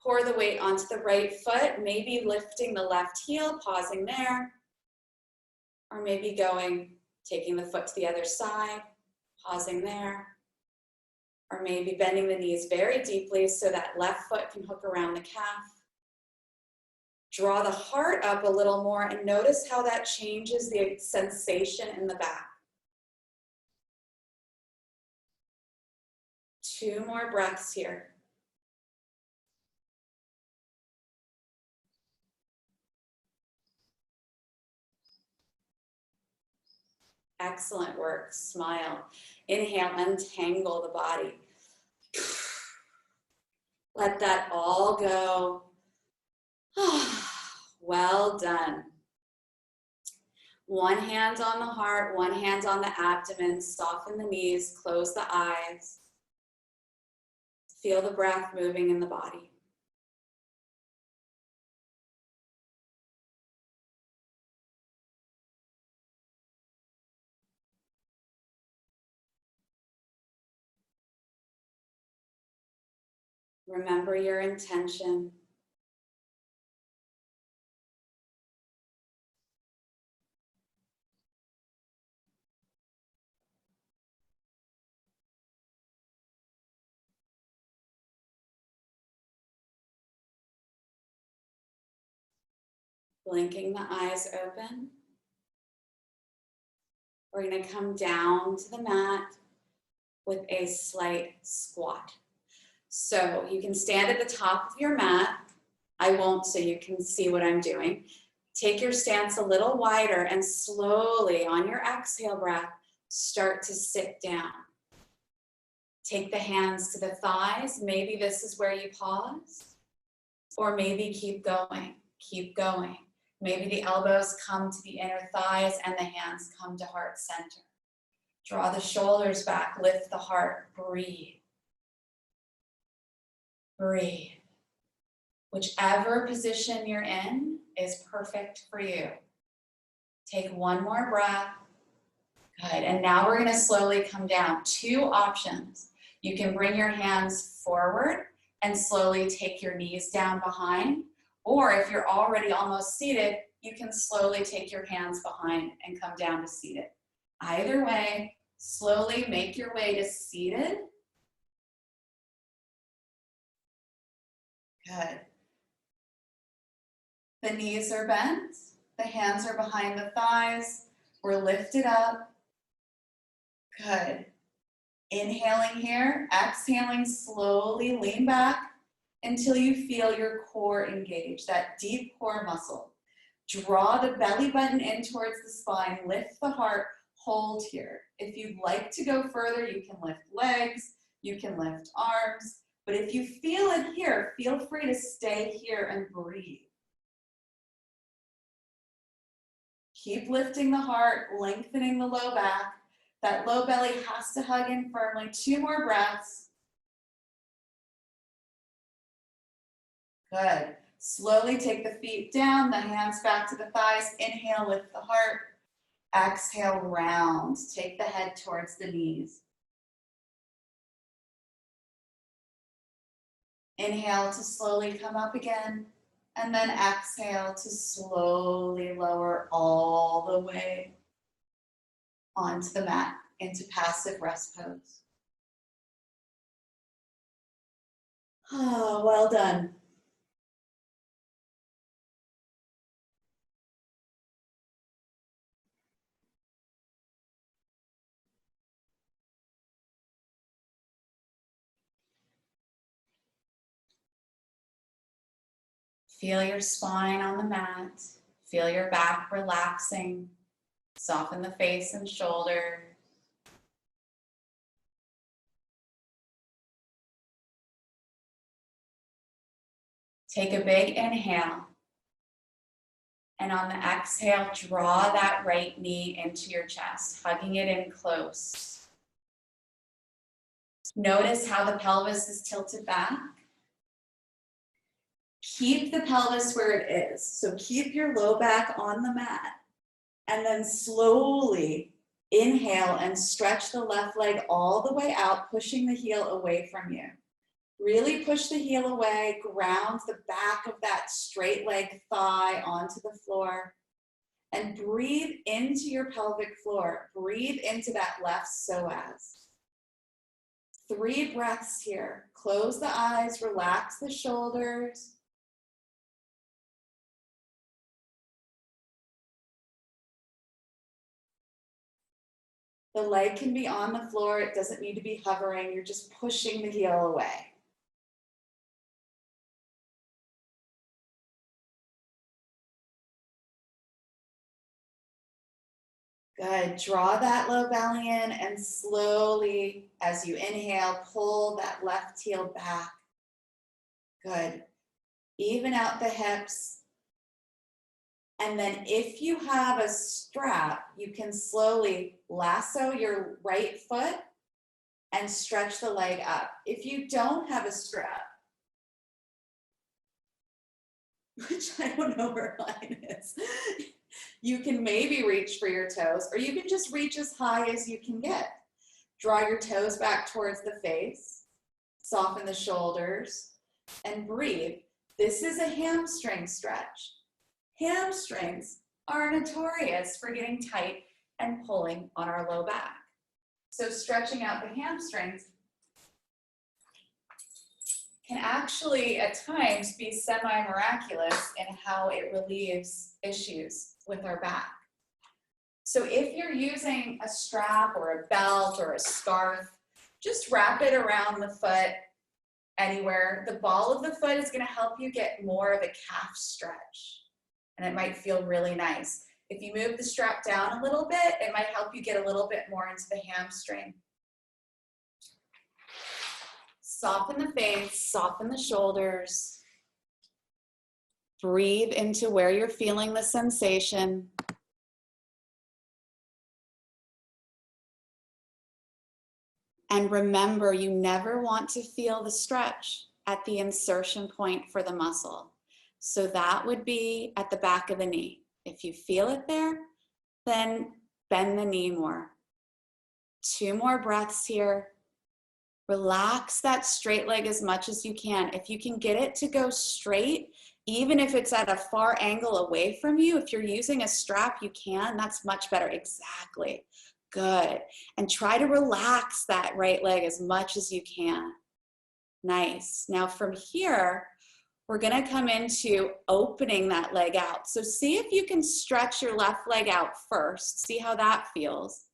Pour the weight onto the right foot, maybe lifting the left heel, pausing there. Or maybe taking the foot to the other side, pausing there. Or maybe bending the knees very deeply so that left foot can hook around the calf. Draw the heart up a little more and notice how that changes the sensation in the back. 2 more breaths here. Excellent work. Smile. Inhale, untangle the body. Let that all go. Well done. 1 hand on the heart, 1 hand on the abdomen. Soften the knees, close the eyes. Feel the breath moving in the body. Remember your intention. Blinking the eyes open. We're going to come down to the mat with a slight squat. So you can stand at the top of your mat. I won't, so you can see what I'm doing. Take your stance a little wider and slowly on your exhale breath, start to sit down. Take the hands to the thighs. Maybe this is where you pause, or maybe keep going, keep going. Maybe the elbows come to the inner thighs and the hands come to heart center. Draw the shoulders back, lift the heart, breathe. Breathe. Whichever position you're in is perfect for you. Take 1 more breath. Good, and now we're gonna slowly come down. 2 options. You can bring your hands forward and slowly take your knees down behind, or if you're already almost seated, you can slowly take your hands behind and come down to seated. Either way, slowly make your way to seated. Good. The knees are bent, The hands are behind the thighs. We're lifted up. Good. Inhaling here, exhaling, slowly lean back until you feel your core engage, that deep core muscle. Draw the belly button in towards the spine, lift the heart, hold here. If you'd like to go further, you can lift legs, you can lift arms, but if you feel it here, feel free to stay here and breathe. Keep lifting the heart, lengthening the low back. That low belly has to hug in firmly. 2 more breaths. Good. Slowly take the feet down, the hands back to the thighs. Inhale, lift the heart. Exhale, round. Take the head towards the knees. Inhale to slowly come up again. And then exhale to slowly lower all the way onto the mat into passive rest pose. Oh, well done. Feel your spine on the mat. Feel your back relaxing. Soften the face and shoulders. Take a big inhale. And on the exhale, draw that right knee into your chest, hugging it in close. Notice how the pelvis is tilted back. Keep the pelvis where it is. So keep your low back on the mat. And then slowly inhale and stretch the left leg all the way out, pushing the heel away from you. Really push the heel away, ground the back of that straight leg thigh onto the floor, and breathe into your pelvic floor. Breathe into that left psoas. 3 breaths here. Close the eyes, relax the shoulders. The leg can be on the floor. It doesn't need to be hovering. You're just pushing the heel away. Good. Draw that low belly in and slowly, as you inhale, pull that left heel back. Good. Even out the hips. And then if you have a strap, you can slowly lasso your right foot and stretch the leg up. If you don't have a strap, which I don't know where mine is, you can maybe reach for your toes, or you can just reach as high as you can get. Draw your toes back towards the face, soften the shoulders, and breathe. This is a hamstring stretch. Hamstrings are notorious for getting tight and pulling on our low back. So stretching out the hamstrings can actually at times be semi-miraculous in how it relieves issues with our back. So if you're using a strap or a belt or a scarf, just wrap it around the foot anywhere. The ball of the foot is going to help you get more of a calf stretch, and it might feel really nice. If you move the strap down a little bit, it might help you get a little bit more into the hamstring. Soften the face, soften the shoulders. Breathe into where you're feeling the sensation. And remember, you never want to feel the stretch at the insertion point for the muscle. So that would be at the back of the knee. If you feel it there, then bend the knee more. 2 more breaths here. Relax that straight leg as much as you can. If you can get it to go straight, even if it's at a far angle away from you, if you're using a strap, you can. That's much better. Exactly. Good. And try to relax that right leg as much as you can. Nice. Now from here, we're gonna come into opening that leg out. So see if you can stretch your left leg out first. See how that feels.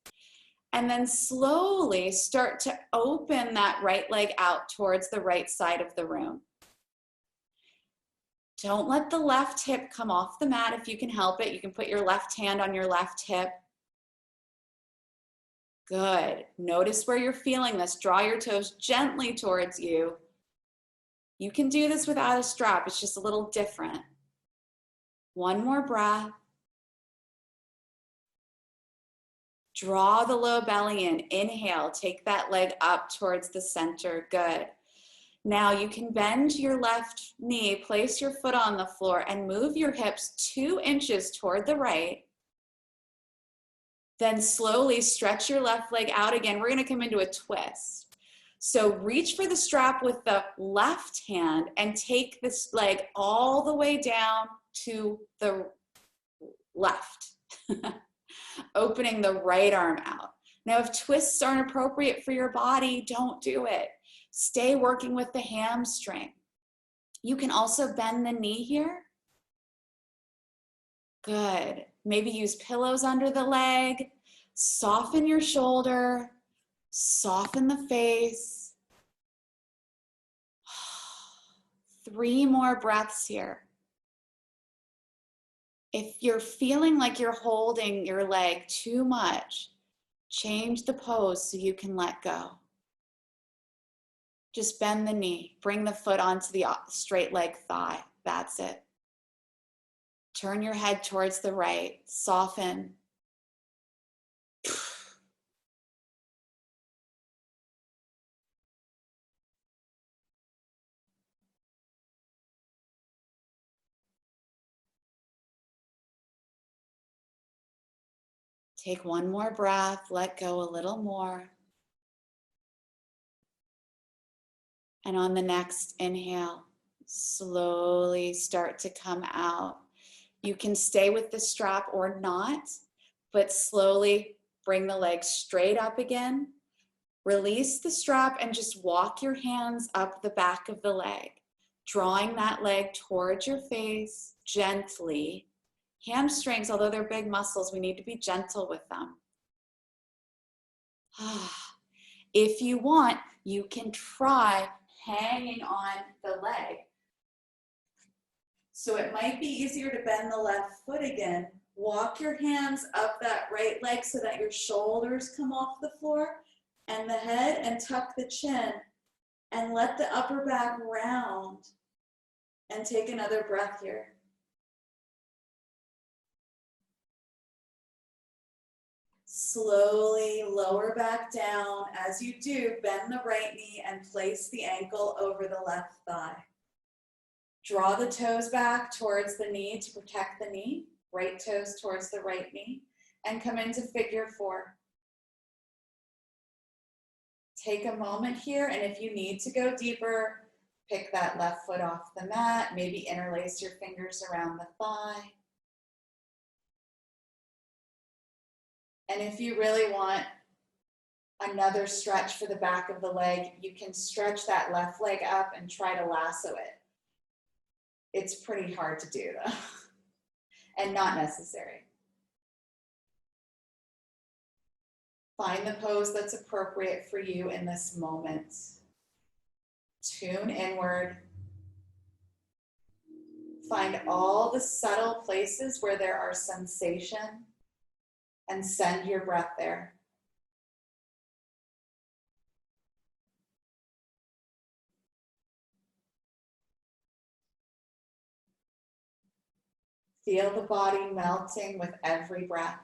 And then slowly start to open that right leg out towards the right side of the room. Don't let the left hip come off the mat if you can help it. You can put your left hand on your left hip. Good. Notice where you're feeling this. Draw your toes gently towards you. You can do this without a strap. It's just a little different. One more breath. Draw the low belly in. Inhale. Take that leg up towards the center. Good. Now you can bend your left knee, place your foot on the floor, and move your hips 2 inches toward the right. Then slowly stretch your left leg out again. We're going to come into a twist. So reach for the strap with the left hand and take this leg all the way down to the left, opening the right arm out. Now, if twists aren't appropriate for your body, don't do it. Stay working with the hamstring. You can also bend the knee here. Good. Maybe use pillows under the leg. Soften your shoulder. Soften the face. 3 more breaths here. If you're feeling like you're holding your leg too much, change the pose so you can let go. Just bend the knee. Bring the foot onto the straight leg thigh. That's it. Turn your head towards the right. Soften. Take 1 more breath. Let go a little more. And on the next inhale, slowly start to come out. You can stay with the strap or not, but slowly bring the leg straight up again. Release the strap and just walk your hands up the back of the leg, drawing that leg towards your face gently. Hamstrings, although they're big muscles, we need to be gentle with them. If you want, you can try hanging on the leg. So it might be easier to bend the left foot again. Walk your hands up that right leg so that your shoulders come off the floor and the head, and tuck the chin and let the upper back round, and take another breath here. Slowly lower back down. As you do, bend the right knee and place the ankle over the left thigh. Draw the toes back towards the knee to protect the knee. Right toes towards the right knee. And come into figure 4. Take a moment here, and if you need to go deeper, pick that left foot off the mat. Maybe interlace your fingers around the thigh. And if you really want another stretch for the back of the leg, you can stretch that left leg up and try to lasso it. It's pretty hard to do though, and not necessary. Find the pose that's appropriate for you in this moment. Tune inward. Find all the subtle places where there are sensation, and send your breath there. Feel the body melting with every breath.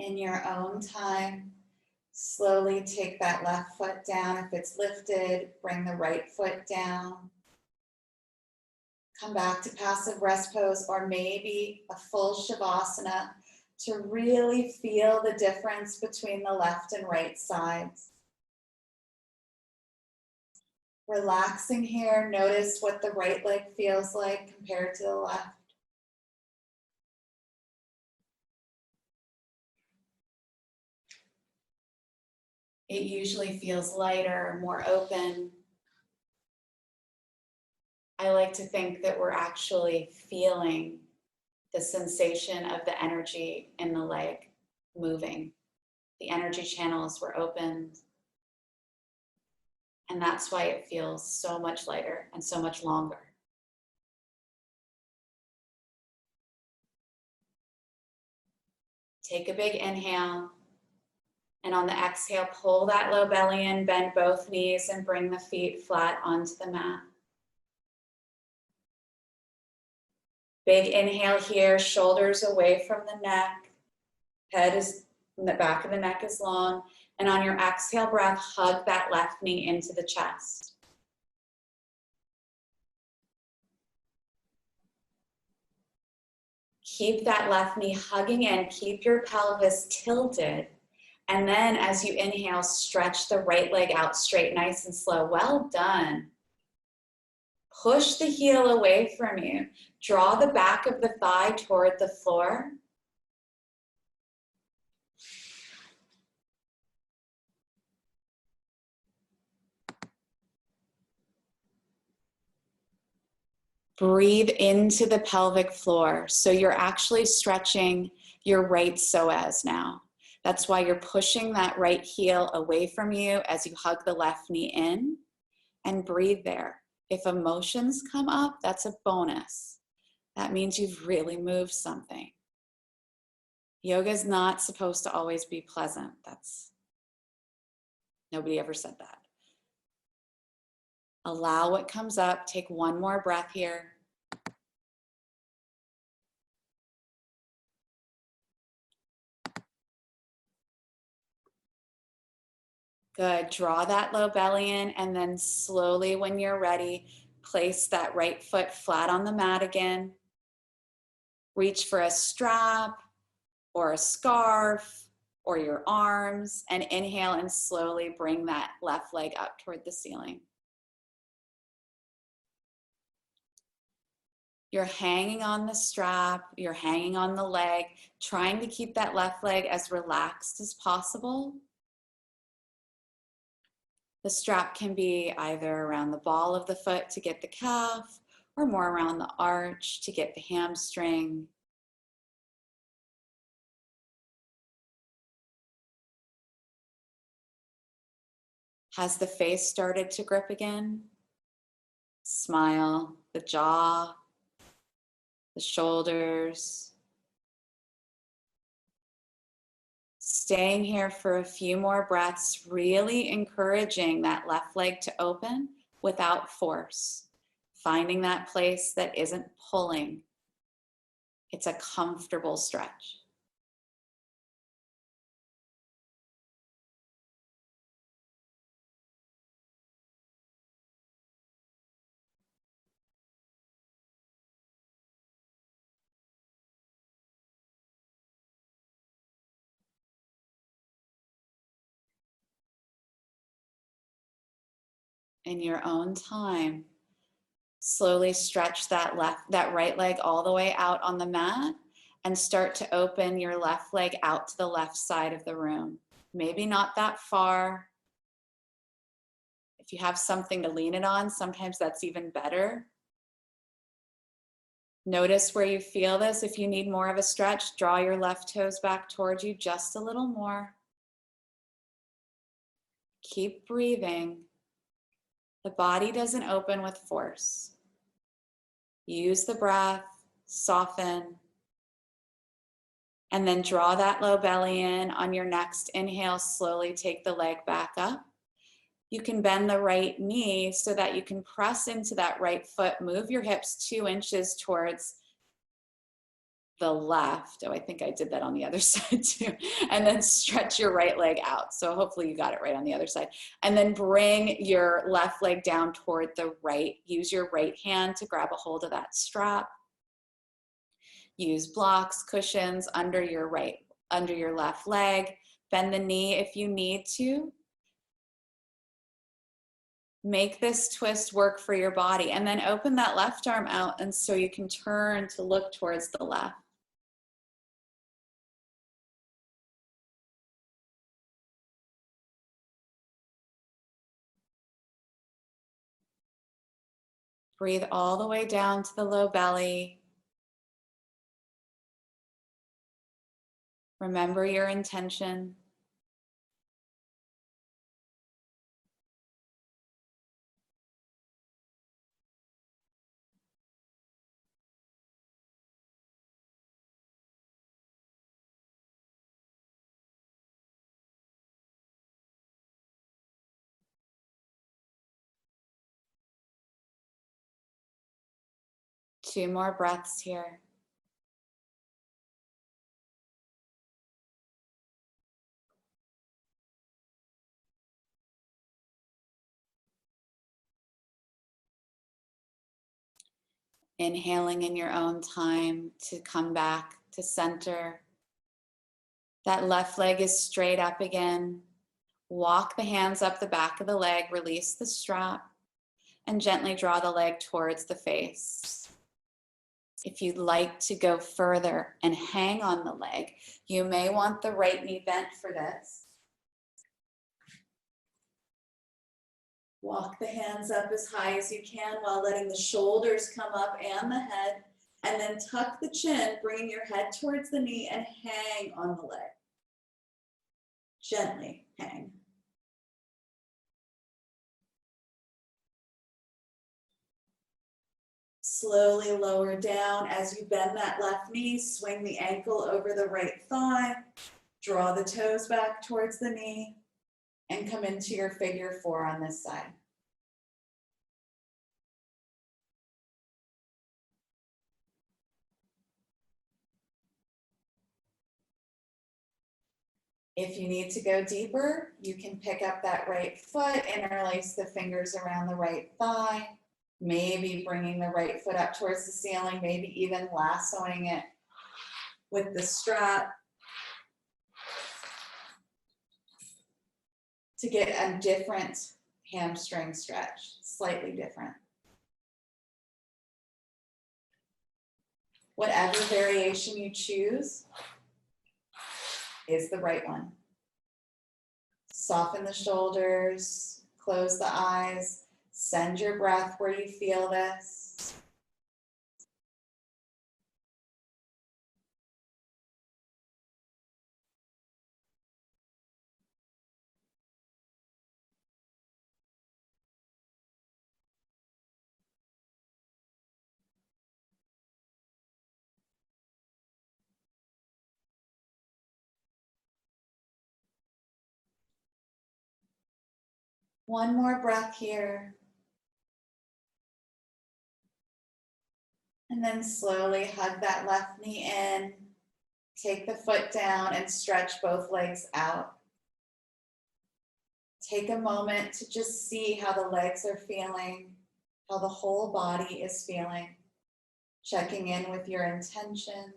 In your own time, slowly take that left foot down. If it's lifted, bring the right foot down. Come back to passive rest pose or maybe a full Shavasana to really feel the difference between the left and right sides. Relaxing here, notice what the right leg feels like compared to the left. It usually feels lighter, more open. I like to think that we're actually feeling the sensation of the energy in the leg moving. The energy channels were opened. And that's why it feels so much lighter and so much longer. Take a big inhale. And on the exhale, pull that low belly in, bend both knees, and bring the feet flat onto the mat. Big inhale here, shoulders away from the neck. Head is, the back of the neck is long. And on your exhale breath, hug that left knee into the chest. Keep that left knee hugging in, keep your pelvis tilted. And then as you inhale, stretch the right leg out straight, nice and slow. Well done. Push the heel away from you. Draw the back of the thigh toward the floor. Breathe into the pelvic floor. So you're actually stretching your right psoas now. That's why you're pushing that right heel away from you as you hug the left knee in, and breathe there. If emotions come up, that's a bonus. That means you've really moved something. Yoga is not supposed to always be pleasant. Nobody ever said that. Allow what comes up. Take one more breath here. Good. Draw that low belly in, and then slowly, when you're ready, place that right foot flat on the mat again. Reach for a strap or a scarf or your arms, and inhale and slowly bring that left leg up toward the ceiling. You're hanging on the strap, you're hanging on the leg, trying to keep that left leg as relaxed as possible. The strap can be either around the ball of the foot to get the calf, or more around the arch to get the hamstring. Has the face started to grip again? Smile, the jaw, the shoulders. Staying here for a few more breaths, really encouraging that left leg to open without force. Finding that place that isn't pulling. It's a comfortable stretch. In your own time, slowly stretch that right leg all the way out on the mat and start to open your left leg out to the left side of the room. Maybe not that far. If you have something to lean it on, sometimes that's even better. Notice where you feel this. If you need more of a stretch, draw your left toes back towards you just a little more. Keep breathing. The body doesn't open with force. Use the breath, soften, and then draw that low belly in. On your next inhale, slowly take the leg back up. You can bend the right knee so that you can press into that right foot. Move your hips 2 inches towards the left. Oh, I think I did that on the other side too. And then stretch your right leg out. So hopefully you got it right on the other side. And then bring your left leg down toward the right. Use your right hand to grab a hold of that strap. Use blocks, cushions under your left leg. Bend the knee if you need to. Make this twist work for your body, and then open that left arm out, and so you can turn to look towards the left. Breathe all the way down to the low belly. Remember your intention. Two more breaths here. Inhaling in your own time to come back to center. That left leg is straight up again. Walk the hands up the back of the leg, release the strap, and gently draw the leg towards the face. If you'd like to go further and hang on the leg, you may want the right knee bent for this. Walk the hands up as high as you can while letting the shoulders come up and the head, and then tuck the chin, bringing your head towards the knee and hang on the leg. Gently hang. Slowly lower down as you bend that left knee, swing the ankle over the right thigh, draw the toes back towards the knee, and come into your figure four on this side. If you need to go deeper, you can pick up that right foot, interlace the fingers around the right thigh, maybe bringing the right foot up towards the ceiling, maybe even lassoing it with the strap to get a different hamstring stretch, slightly different. Whatever variation you choose is the right one. Soften the shoulders, close the eyes, send your breath where you feel this. One more breath here. And then slowly hug that left knee in. Take the foot down and stretch both legs out. Take a moment to just see how the legs are feeling, how the whole body is feeling. Checking in with your intention.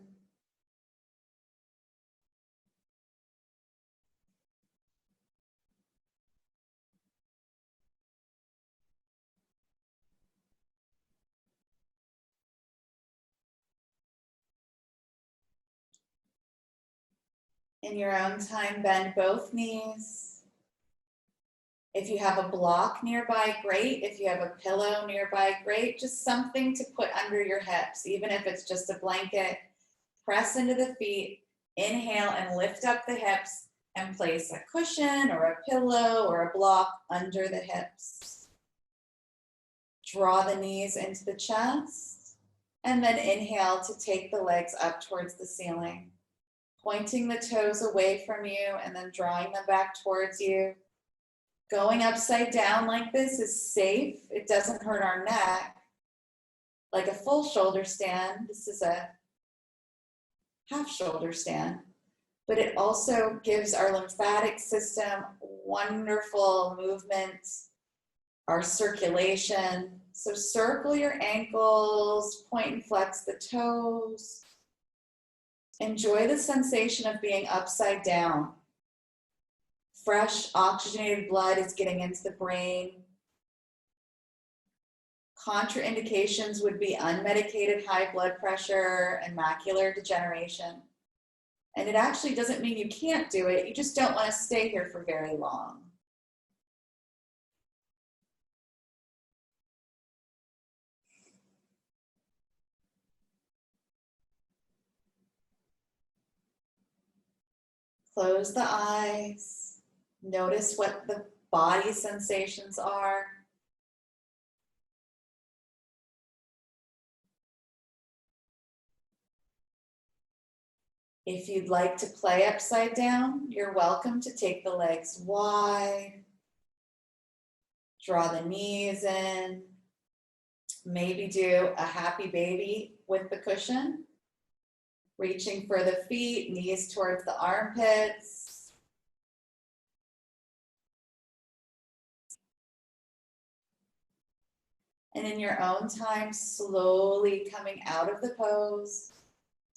In your own time, bend both knees. If you have a block nearby, great. If you have a pillow nearby, great. Just something to put under your hips, even if it's just a blanket. Press into the feet, inhale and lift up the hips and place a cushion or a pillow or a block under the hips. Draw the knees into the chest and then inhale to take the legs up towards the ceiling. Pointing the toes away from you and then drawing them back towards you. Going upside down like this is safe. It doesn't hurt our neck. Like a full shoulder stand, this is a half shoulder stand, but it also gives our lymphatic system wonderful movement, our circulation. So circle your ankles, point and flex the toes. Enjoy the sensation of being upside down. Fresh oxygenated blood is getting into the brain. Contraindications would be unmedicated high blood pressure and macular degeneration. And it actually doesn't mean you can't do it, you just don't want to stay here for very long. Close the eyes. Notice what the body sensations are. If you'd like to play upside down, you're welcome to take the legs wide. Draw the knees in. Maybe do a happy baby with the cushion. Reaching for the feet, knees towards the armpits. And in your own time, slowly coming out of the pose.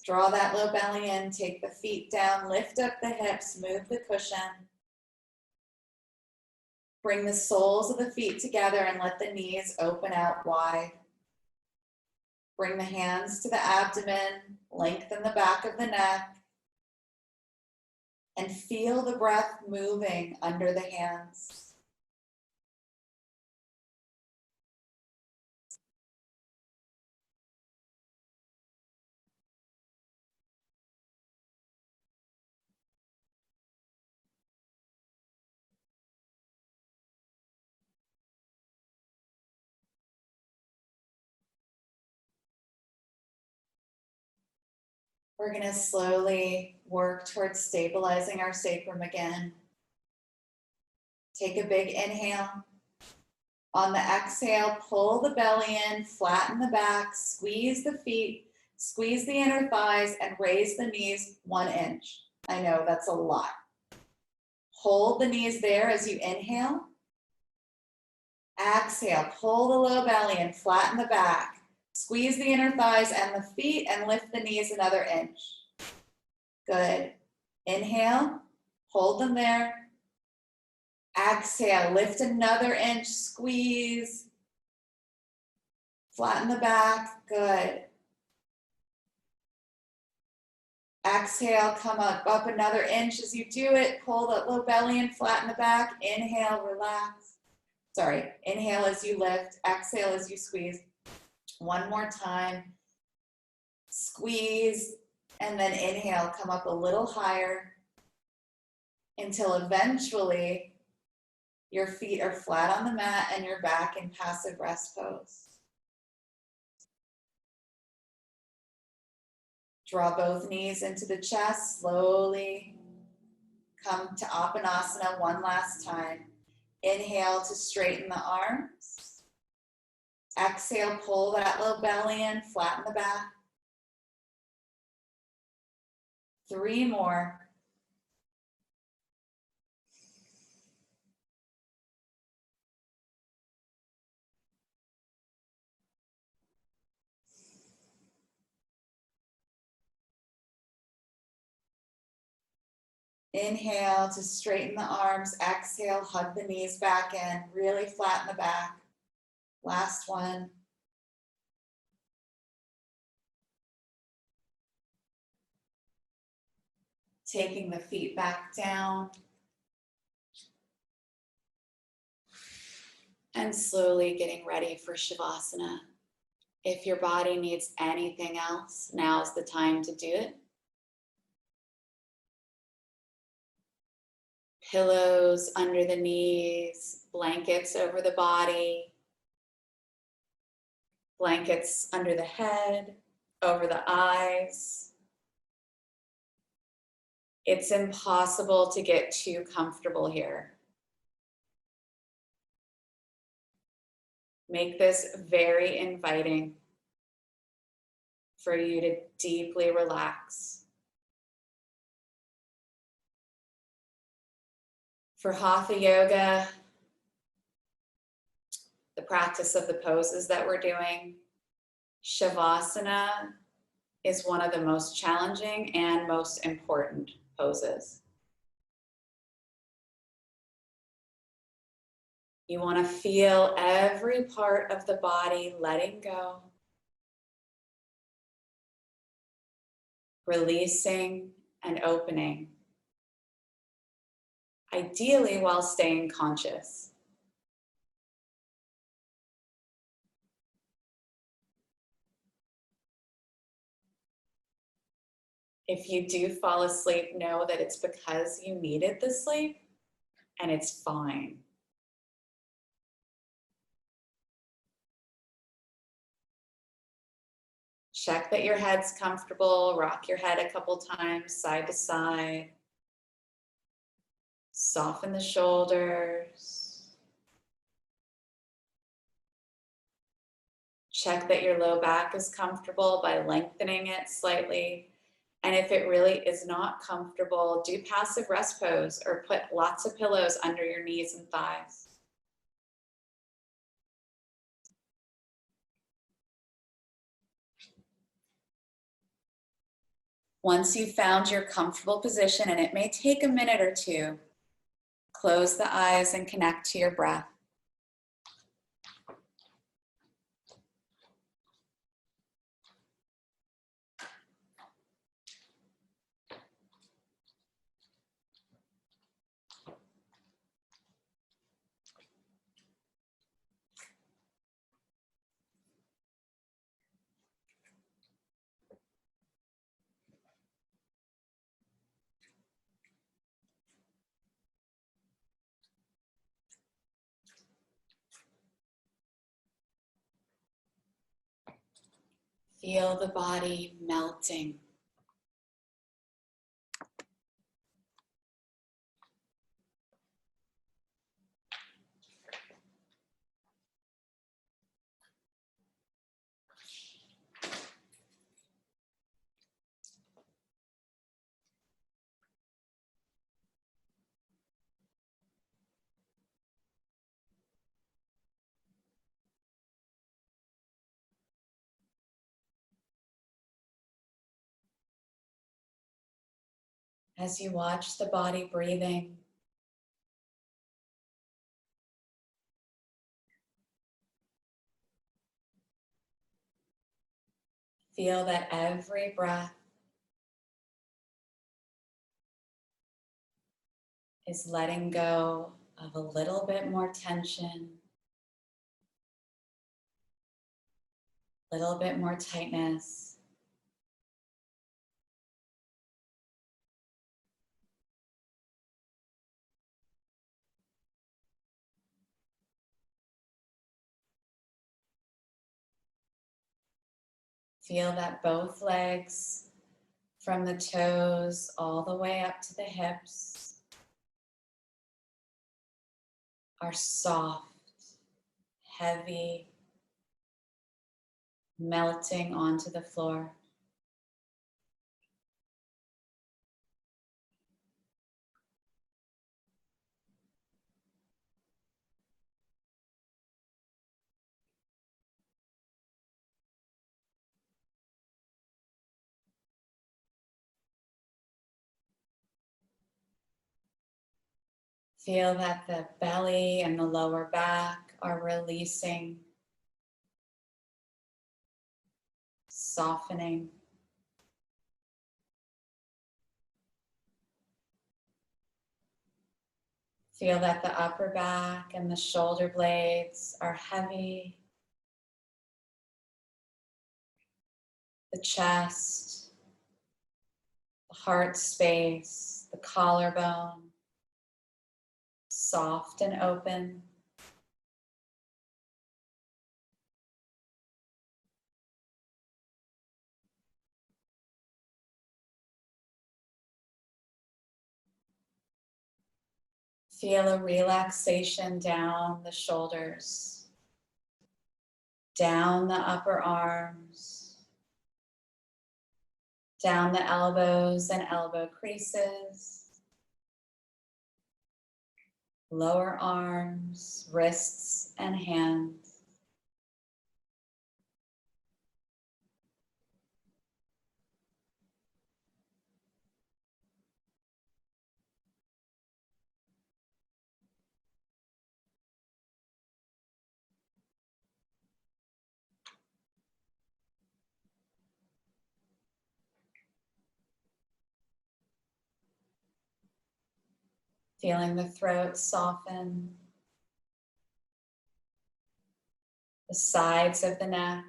Draw that low belly in, take the feet down, lift up the hips, move the cushion. Bring the soles of the feet together and let the knees open out wide. Bring the hands to the abdomen, lengthen the back of the neck, and feel the breath moving under the hands. We're going to slowly work towards stabilizing our sacrum again. Take a big inhale. On the exhale, pull the belly in, flatten the back, squeeze the feet, squeeze the inner thighs, and raise the knees 1 inch. I know that's a lot. Hold the knees there as you inhale. Exhale, pull the low belly in, flatten the back. Squeeze the inner thighs and the feet and lift the knees another inch. Good. Inhale, hold them there. Exhale, lift another inch, squeeze. Flatten the back, good. Exhale, come up another inch as you do it. Pull the low belly in, flatten the back. Inhale, relax. Sorry, inhale as you lift, exhale as you squeeze. One more time. Squeeze, and then inhale, come up a little higher until eventually your feet are flat on the mat and you're back in passive rest pose. Draw both knees into the chest, slowly come to Apanasana one last time. Inhale to straighten the arms. Exhale, pull that low belly in, flatten the back. 3 more. Inhale to straighten the arms. Exhale, hug the knees back in. Really flatten the back. Last one. Taking the feet back down. And slowly getting ready for Shavasana. If your body needs anything else, now's the time to do it. Pillows under the knees, blankets over the body, blankets under the head, over the eyes. It's impossible to get too comfortable here. Make this very inviting for you to deeply relax For Hatha Yoga, the practice of the poses that we're doing, Shavasana is one of the most challenging and most important poses. You want to feel every part of the body letting go, releasing and opening, ideally while staying conscious. If you do fall asleep, know that it's because you needed the sleep, and it's fine. Check that your head's comfortable, rock your head a couple times, side to side. Soften the shoulders. Check that your low back is comfortable by lengthening it slightly. And if it really is not comfortable, do passive rest pose or put lots of pillows under your knees and thighs. Once you've found your comfortable position, and it may take a minute or two, close the eyes and connect to your breath. Feel the body melting. As you watch the body breathing, feel that every breath is letting go of a little bit more tension, a little bit more tightness. Feel that both legs, from the toes all the way up to the hips, are soft, heavy, melting onto the floor. Feel that the belly and the lower back are releasing, softening. Feel that the upper back and the shoulder blades are heavy. The chest, the heart space, the collarbone, soft and open. Feel a relaxation down the shoulders, down the upper arms, down the elbows and elbow creases, lower arms, wrists, and hands. Feeling the throat soften, the sides of the neck,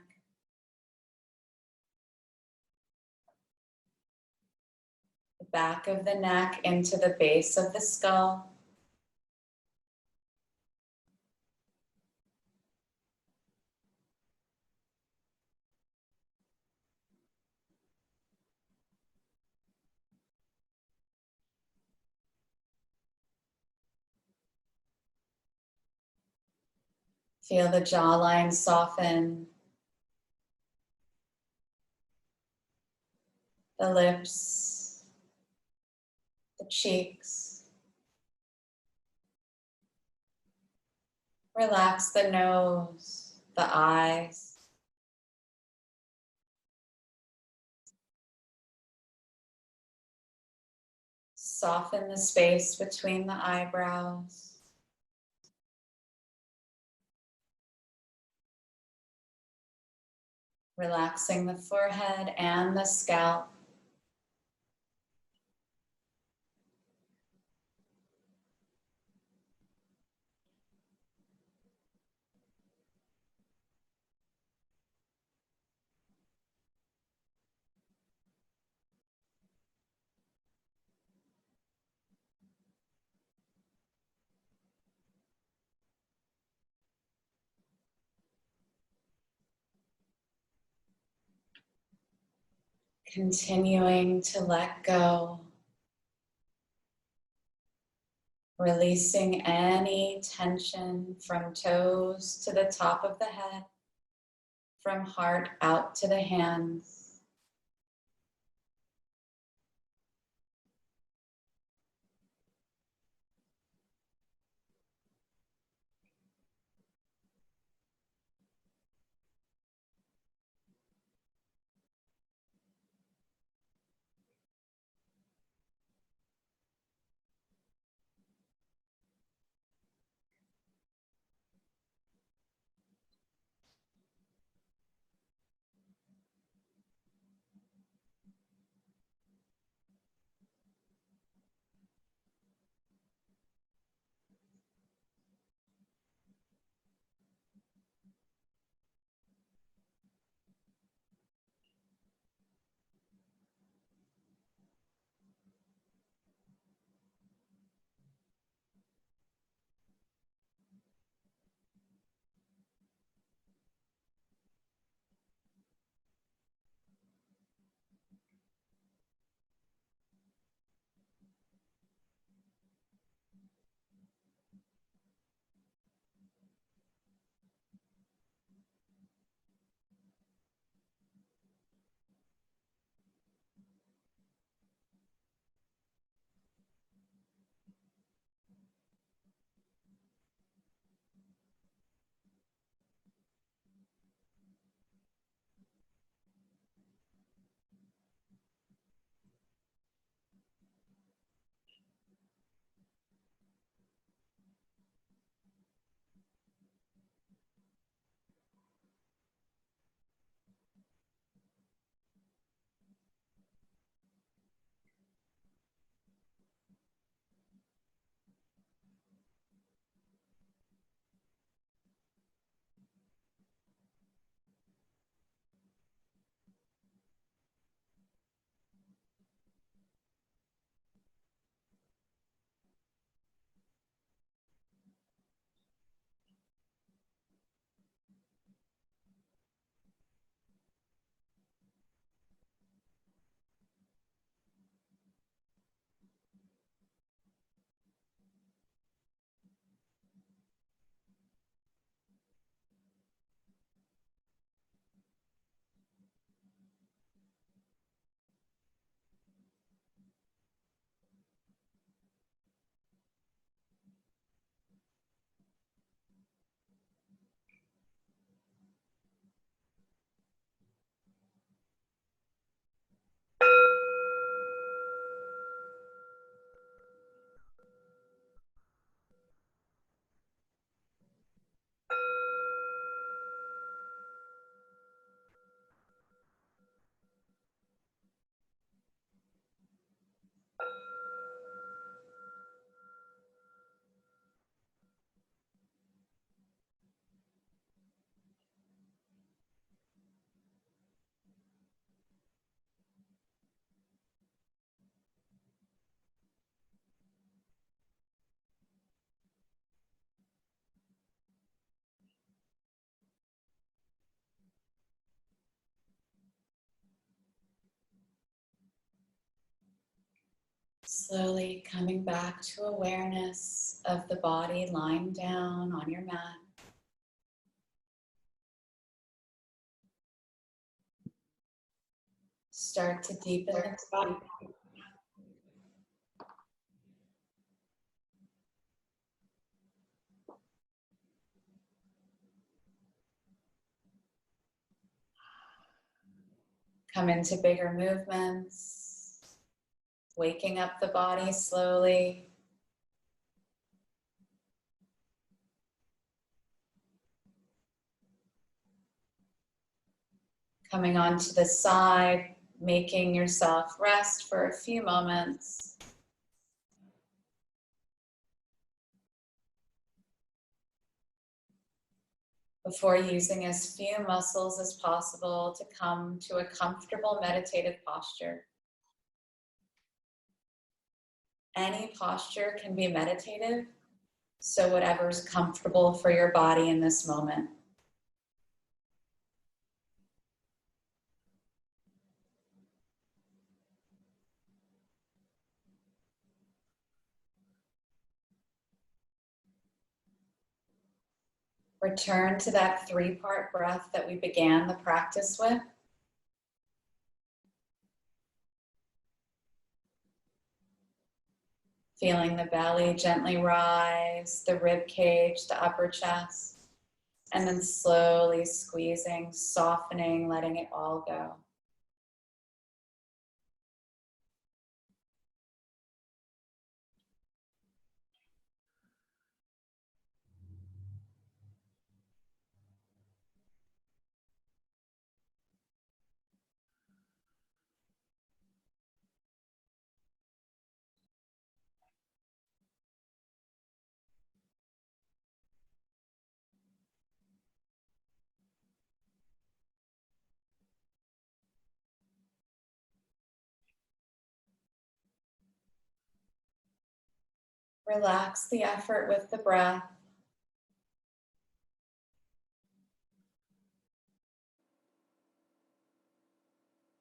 the back of the neck into the base of the skull. Feel the jawline soften, the lips, the cheeks. Relax the nose, the eyes. Soften the space between the eyebrows. Relaxing the forehead and the scalp. Continuing to let go. Releasing any tension from toes to the top of the head, from heart out to the hands. slowly coming back to awareness of the body lying down on your mat. Start to deepen the body. Come into bigger movements, waking up the body slowly. Coming onto the side, making yourself rest for a few moments. Before using as few muscles as possible to come to a comfortable meditative posture. Any posture can be meditative, so whatever's comfortable for your body in this moment. Return to that 3-part breath that we began the practice with. Feeling the belly gently rise, the rib cage, the upper chest, and then slowly squeezing, softening, letting it all go. Relax the effort with the breath.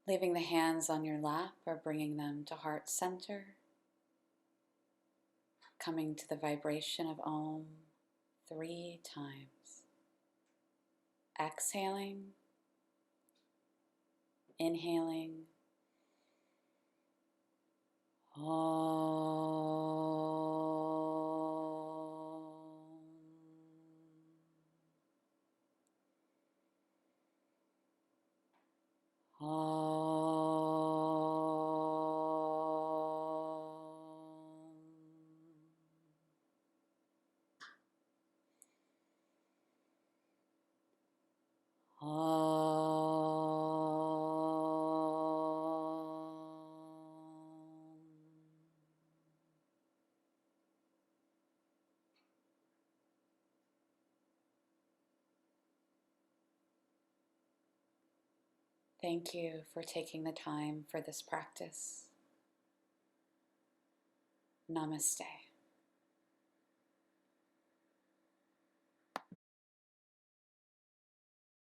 Leaving the hands on your lap or bringing them to heart center. Coming to the vibration of Om 3 times. Exhaling, inhaling. Thank you for taking the time for this practice. Namaste.